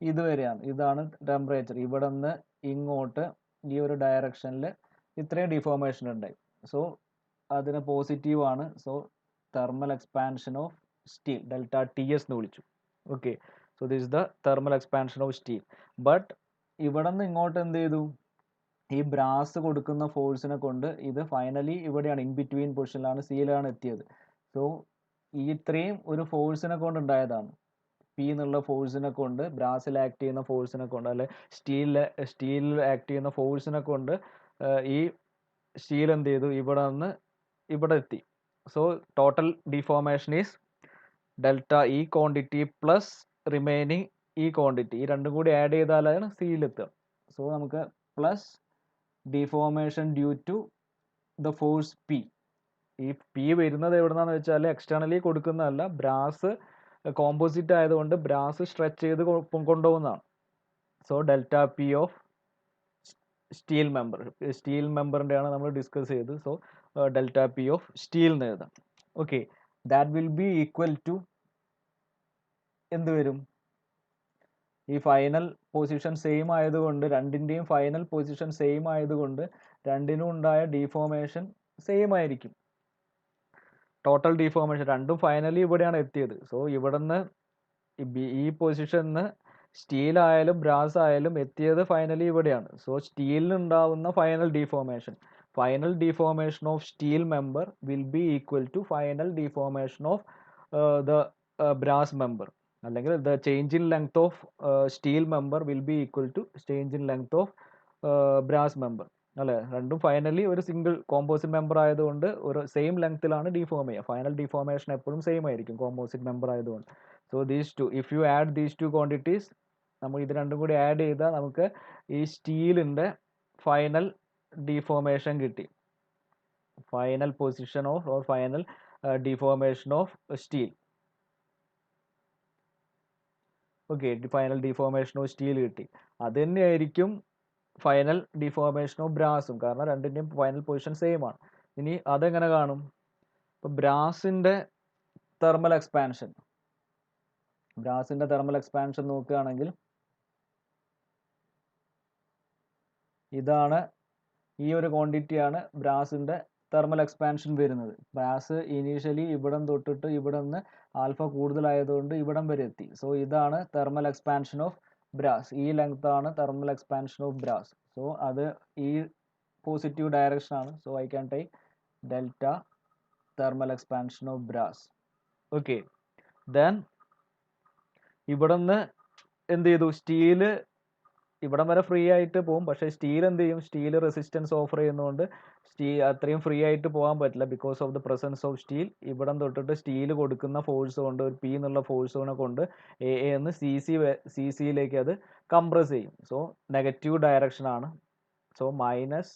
ഇതുവരെയാണ്. ഇതാണ് ടെമ്പറേച്ചർ. ഇവിടെ നിന്ന് ഇങ്ങോട്ട് ഈ ഒരു ഡയറക്ഷനിൽ ഇത്രയും ഡീഫോമേഷൻ ഉണ്ടായി. സോ അതിന് പോസിറ്റീവ് ആണ്. So thermal expansion of steel delta T S എന്ന് വിളിച്ചു. Okay, so this is the thermal expansion of steel. But ഇവിടെ നിന്ന് ഇങ്ങോട്ട് എന്ത് ചെയ്തു, ഈ ബ്രാസ് കൊടുക്കുന്ന ഫോഴ്സിനെ കൊണ്ട് ഇത് ഫൈനലി ഇവിടെയാണ്, ഇൻ ബിറ്റ്വീൻ പൊസിഷനിലാണ്, സിയിലാണ് എത്തിയത്. സോ ഈ ഇത്രയും ഒരു ഫോഴ്സിനെ കൊണ്ട് ഉണ്ടായതാണ്. പി എന്നുള്ള ഫോഴ്സിനെ കൊണ്ട്, ബ്രാസിൽ ആക്ട് ചെയ്യുന്ന ഫോഴ്സിനെ കൊണ്ട്, അല്ലെ സ്റ്റീലിൽ ആക്ട് ചെയ്യുന്ന ഫോഴ്സിനെ കൊണ്ട് ഈ സ്റ്റീൽ എന്ത് ചെയ്തു, ഇവിടെ നിന്ന് ഇവിടെ എത്തി. So total deformation is delta E quantity plus remaining ഈ ക്വാണ്ടിറ്റി. ഈ രണ്ടും കൂടി ആഡ് ചെയ്താലാണ് സിയിലെത്തുക. സോ നമുക്ക് plus deformation due to the force P. ഈ പി വരുന്നത് എവിടുന്നാന്ന് വെച്ചാൽ എക്സ്റ്റേണലി കൊടുക്കുന്നതല്ല, ബ്രാസ് കോമ്പോസിറ്റ് ആയതുകൊണ്ട് ബ്രാസ് സ്ട്രെച്ച് ചെയ്ത് കൊണ്ടുപോകുന്നതാണ്. So delta P of steel മെമ്പറിൻ്റെയാണ് നമ്മൾ ഡിസ്കസ് ചെയ്തത്. So delta P of steel എന്ന് എഴുതാം. Okay, that will be equal to എന്ത് വരും, ഈ ഫൈനൽ പൊസിഷൻ സെയിം ആയതുകൊണ്ട്, രണ്ടിൻ്റെയും ഫൈനൽ പൊസിഷൻ സെയിം ആയതുകൊണ്ട് രണ്ടിനും ഉണ്ടായ ഡീഫോർമേഷൻ സെയിം ആയിരിക്കും. ടോട്ടൽ ഡീഫോർമേഷൻ രണ്ടും ഫൈനലി ഇവിടെയാണ് എത്തിയത്. സോ ഇവിടുന്ന് ഈ പൊസിഷനിൽ സ്റ്റീൽ ആയാലും ബ്രാസ് ആയാലും എത്തിയത് ഫൈനലി ഇവിടെയാണ്. സോ സ്റ്റീലിന് ഉണ്ടാവുന്ന final deformation of steel member will be equal to final deformation of the brass member, അല്ലെങ്കിൽ the change in length of steel member will be equal to change in length of brass member. അല്ലേ, രണ്ടും finally ഒരു single composite member ആയതുകൊണ്ട് ഒരു same ലെങ്ത്തിലാണ് deform ചെയ്യുക. Final deformation എപ്പോഴും same ആയിരിക്കും കോമ്പോസിറ്റ് മെമ്പർ ആയതുകൊണ്ട്. So these two, if you add these two quantities, നമ്മൾ ഇത് രണ്ടും കൂടി ആഡ് ചെയ്താൽ നമുക്ക് ഈ സ്റ്റീലിൻ്റെ ഫൈനൽ ഡീഫോർമേഷൻ കിട്ടി. Final position of or final deformation of steel. Okay, final deformation of steel കിട്ടി. അത് തന്നെയായിരിക്കും ഫൈനൽ ഡീഫോർമേഷൻ ഓഫ് ബ്രാസും, കാരണം രണ്ടിൻ്റെയും ഫൈനൽ പൊസിഷൻ സെയിം ആണ്. ഇനി അതെങ്ങനെ കാണും, ഇപ്പം ബ്രാസിൻ്റെ തെർമൽ എക്സ്പാൻഷൻ നോക്കുകയാണെങ്കിൽ ഇതാണ്, ഈ ഒരു ക്വാണ്ടിറ്റിയാണ് ബ്രാസിൻ്റെ തെർമൽ എക്സ്പാൻഷൻ വരുന്നത്. ബ്രാസ് ഇനീഷ്യലി ഇവിടം തൊട്ടിട്ട് ഇവിടെ നിന്ന് ആൽഫ കൂടുതലായതുകൊണ്ട് ഇവിടം വരെ എത്തി. സോ ഇതാണ് തെർമൽ എക്സ്പാൻഷൻ ഓഫ് ബ്രാസ്. ഈ ലെങ്ത് ആണ് thermal expansion of brass. So അത് ഈ പോസിറ്റീവ് ഡയറക്ഷൻ ആണ്. So I can take delta thermal expansion of brass. Okay, then ഇവിടെ നിന്ന് എന്ത് ചെയ്തു, സ്റ്റീല് ഇവിടം വരെ ഫ്രീ ആയിട്ട് പോകും. പക്ഷേ സ്റ്റീൽ എന്ത് ചെയ്യും, സ്റ്റീൽ റെസിസ്റ്റൻസ് ഓഫർ ചെയ്യുന്നതുകൊണ്ട് അത്രയും ഫ്രീ ആയിട്ട് പോകാൻ പറ്റില്ല. Because of the presence of steel, ഇവിടം തൊട്ടിട്ട് സ്റ്റീൽ കൊടുക്കുന്ന ഫോഴ്സ് കൊണ്ട്, ഒരു പി എന്നുള്ള ഫോഴ്സിനെ കൊണ്ട് എ എന്ന് സി സിയിലേക്ക് അത് കംപ്രസ് ചെയ്യും. സോ നെഗറ്റീവ് ഡയറക്ഷൻ ആണ്. So minus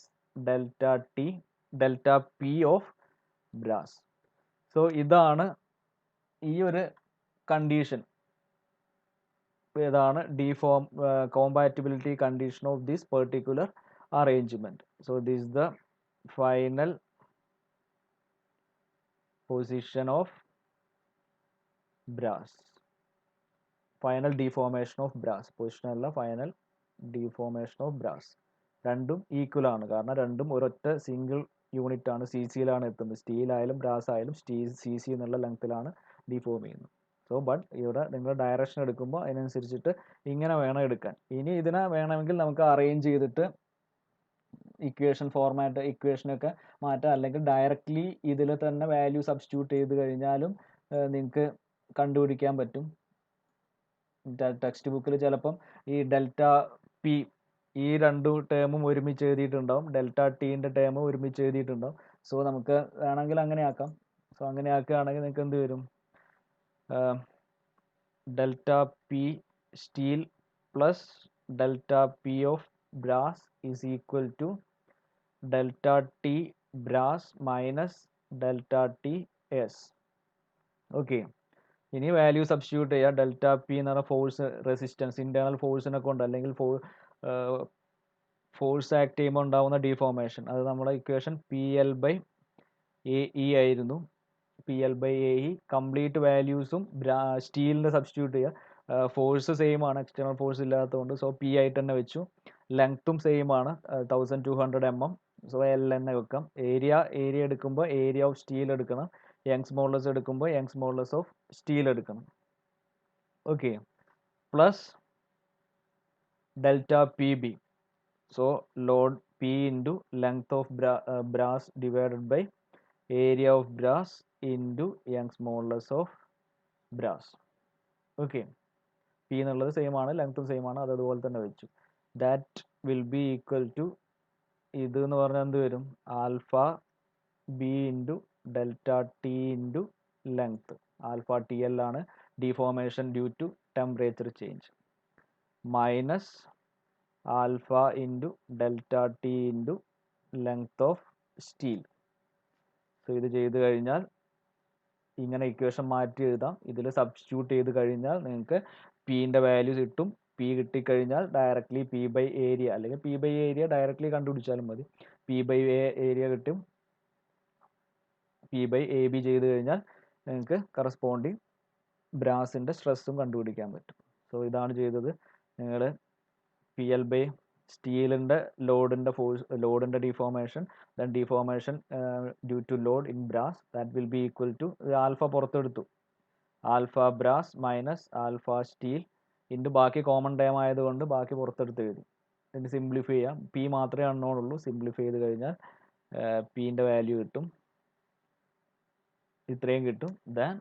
delta P of brass. So ഇതാണ് ഈ ഒരു കണ്ടീഷൻ, ഏതാണ് compatibility condition of this particular arrangement. So this is the final position of brass, final deformation of brass, position അല്ല, final deformation of brass. രണ്ടും equal ആണ്, കാരണം രണ്ടും ഒരൊറ്റ സിംഗിൾ യൂണിറ്റ് ആണ്, സി സിയിലാണ് എത്തുന്നത്. സ്റ്റീൽ ആയാലും ബ്രാസ് ആയാലും സി സി എന്നുള്ള ലെങ്ത്തിലാണ് ഡിഫോം ചെയ്യുന്നത്. സോ ബട്ട് ഇവിടെ നിങ്ങൾ ഡയറക്ഷൻ എടുക്കുമ്പോൾ അതിനനുസരിച്ചിട്ട് ഇങ്ങനെ വേണം എടുക്കാൻ. ഇനി ഇതിനെ വേണമെങ്കിൽ നമുക്ക് അറേഞ്ച് ചെയ്തിട്ട് ഇക്വേഷനൊക്കെ മാറ്റാം, അല്ലെങ്കിൽ ഡയറക്റ്റ്ലി ഇതിൽ തന്നെ വാല്യൂ സബ്സ്റ്റിറ്റ്യൂട്ട് ചെയ്ത് കഴിഞ്ഞാലും നിങ്ങൾക്ക് കണ്ടുപിടിക്കാൻ പറ്റും. ടെക്സ്റ്റ് ബുക്കിൽ ചിലപ്പം ഈ ഡെൽറ്റ പി ഈ രണ്ടു ടേമും ഒരുമിച്ച് എഴുതിയിട്ടുണ്ടാവും, ഡെൽറ്റ ടീൻ്റെ ടേം ഒരുമിച്ച് എഴുതിയിട്ടുണ്ടാവും. സോ നമുക്ക് വേണമെങ്കിൽ അങ്ങനെ ആക്കാം. സോ അങ്ങനെ ആക്കുകയാണെങ്കിൽ നിങ്ങൾക്ക് എന്ത് വരും, delta P steel plus delta P of brass is equal to delta T brass minus delta T S. Okay, ഇനി വാല്യൂ സബ്സ്റ്റിറ്റ്യൂട്ട് ചെയ്യുക. ഡെൽറ്റ പി എന്ന് പറഞ്ഞ ഫോഴ്സ് റെസിസ്റ്റൻസ് ഇൻറ്റേർണൽ ഫോഴ്സിനെ കൊണ്ട് അല്ലെങ്കിൽ ഫോഴ്സ് ആക്ട് ചെയ്യുമ്പോൾ ഉണ്ടാകുന്ന ഡീഫോർമേഷൻ, അത് നമ്മുടെ equation P L by A E ആയിരുന്നു. P L by A E complete വാല്യൂസും സ്റ്റീലിൻ്റെ സബ്സ്റ്റിറ്റ്യൂട്ട് ചെയ്യുക. ഫോഴ്സ് സെയിം ആണ്, എക്സ്റ്റേണൽ ഫോഴ്സ് ഇല്ലാത്തതുകൊണ്ട്, സോ പി ആയിട്ട് തന്നെ വെച്ചു. ലെങ്ത്തും സെയിം ആണ്, 1200 mm, സോ എൽ തന്നെ വെക്കാം. ഏരിയ എടുക്കുമ്പോൾ ഏരിയ ഓഫ് സ്റ്റീൽ എടുക്കണം. യങ്സ് മോഡുലസ് എടുക്കുമ്പോൾ യങ്സ് മോഡുലസ് ഓഫ് സ്റ്റീൽ എടുക്കണം. Okay, plus delta P B, so load P into length of brass divided by area of brass into Young's modulus of brass. Okay, P എന്നുള്ളത് same ആണ്, ലെങ്ത്തും same ആണ്, അത് അതുപോലെ തന്നെ വെച്ചു. That will be equal to, ഇത് എന്ന് പറഞ്ഞാൽ എന്ത് വരും, alpha B into delta T into length. Alpha T L ആണ് deformation due to temperature change, minus alpha into delta T into length of steel. So ഇത് ചെയ്ത് കഴിഞ്ഞാൽ ഇങ്ങനെ ഇക്വേഷൻ മാറ്റി എഴുതാം. ഇതിൽ സബ്സ്റ്റിറ്റ്യൂട്ട് ചെയ്ത് കഴിഞ്ഞാൽ നിങ്ങൾക്ക് പീൻ്റെ വാല്യൂ കിട്ടും. പി കിട്ടിക്കഴിഞ്ഞാൽ ഡയറക്റ്റ്ലി പി ബൈ ഏരിയ അല്ലെങ്കിൽ പി ബൈ ഏരിയ ഡയറക്റ്റ്ലി കണ്ടുപിടിച്ചാലും മതി. പി ബൈ ഏരിയ കിട്ടും. പി ബൈ എ ബി ചെയ്ത് കഴിഞ്ഞാൽ നിങ്ങൾക്ക് കറസ്പോണ്ടിങ് ബ്രാസിൻ്റെ സ്ട്രെസ്സും കണ്ടുപിടിക്കാൻ പറ്റും. സോ ഇതാണ് ചെയ്തത്. നിങ്ങൾ പി എൽ ബൈ സ്റ്റീലിൻ്റെ ലോഡിൻ്റെ deformation, then deformation due to load in brass, that will be equal to, alpha പുറത്തെടുത്തു, alpha brass minus alpha steel into ബാക്കി കോമൺ ടൈം ആയതുകൊണ്ട് ബാക്കി പുറത്തെടുത്ത് എഴുതി. ഇതിന് സിംപ്ലിഫൈ ചെയ്യാം. പി മാത്രമേ അൺനോൺ ഉള്ളൂ. സിംപ്ലിഫൈ ചെയ്ത് കഴിഞ്ഞാൽ പീൻ്റെ വാല്യൂ കിട്ടും, ഇത്രയും കിട്ടും. ദെൻ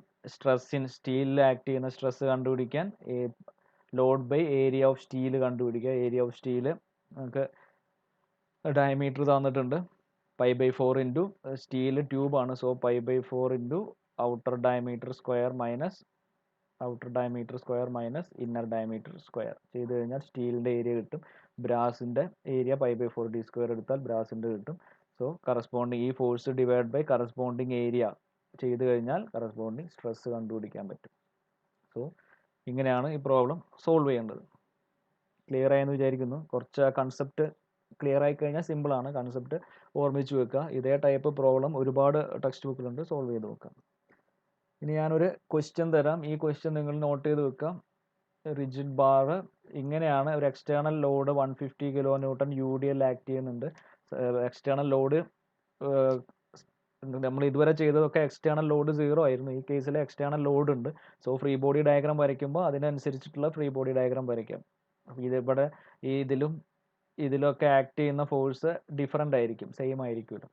സ്റ്റീലിൽ ആക്ട് ചെയ്യുന്ന സ്ട്രെസ് കണ്ടുപിടിക്കാൻ load by area of steel കണ്ടുപിടിക്കുക. ഏരിയ ഓഫ് സ്റ്റീൽ നമുക്ക് ഡയമീറ്റർ തന്നിട്ടുണ്ട്, പൈ ബൈ 4 ഇൻറ്റു സ്റ്റീൽ ട്യൂബാണ്, so pi by 4 into outer diameter square minus inner diameter square ചെയ്ത് കഴിഞ്ഞാൽ സ്റ്റീലിൻ്റെ ഏരിയ കിട്ടും. ബ്രാസിൻ്റെ area pi by 4 D square എടുത്താൽ ബ്രാസിൻ്റെ കിട്ടും. സോ കറസ്പോണ്ടിങ് ഈ force divide by corresponding area ചെയ്ത് കഴിഞ്ഞാൽ കറസ്പോണ്ടിങ് സ്ട്രെസ് കണ്ടുപിടിക്കാൻ പറ്റും. സോ ഇങ്ങനെയാണ് ഈ പ്രോബ്ലം സോൾവ് ചെയ്യേണ്ടത്. ക്ലിയർ ആയെന്ന് വിചാരിക്കുന്നു. കുറച്ച് കൺസെപ്റ്റ് ക്ലിയർ ആയി കഴിഞ്ഞാൽ സിമ്പിളാണ്. കൺസെപ്റ്റ് ഓർമ്മിച്ച് വെക്കുക. ഇതേ ടൈപ്പ് പ്രോബ്ലം ഒരുപാട് ടെക്സ്റ്റ് ബുക്കിലുണ്ട്, സോൾവ് ചെയ്ത് വെക്കാം. ഇനി ഞാനൊരു ക്വസ്റ്റ്യൻ തരാം. ഈ ക്വസ്റ്റ്യൻ നിങ്ങൾ നോട്ട് ചെയ്ത് വെക്കാം. റിജിഡ് ബാർ ഇങ്ങനെയാണ്, ഒരു external load 150 kilo newton U D L act ചെയ്യുന്നുണ്ട്. എക്സ്റ്റേണൽ ലോഡ് നമ്മൾ ഇതുവരെ ചെയ്തതൊക്കെ എക്സ്റ്റേണൽ ലോഡ് 0 ആയിരുന്നു. ഈ കേസിൽ എക്സ്റ്റേണൽ ലോഡ് ഉണ്ട്. സോ ഫ്രീ ബോഡി ഡയഗ്രാം വരയ്ക്കുമ്പോൾ അതിനനുസരിച്ചിട്ടുള്ള ഫ്രീ ബോഡി ഡയഗ്രാം വരയ്ക്കാം. ഇതിവിടെ ഇതിലൊക്കെ ആക്ട് ചെയ്യുന്ന ഫോഴ്സ് ഡിഫറൻ്റ് ആയിരിക്കും, സെയിം ആയിരിക്കില്ല.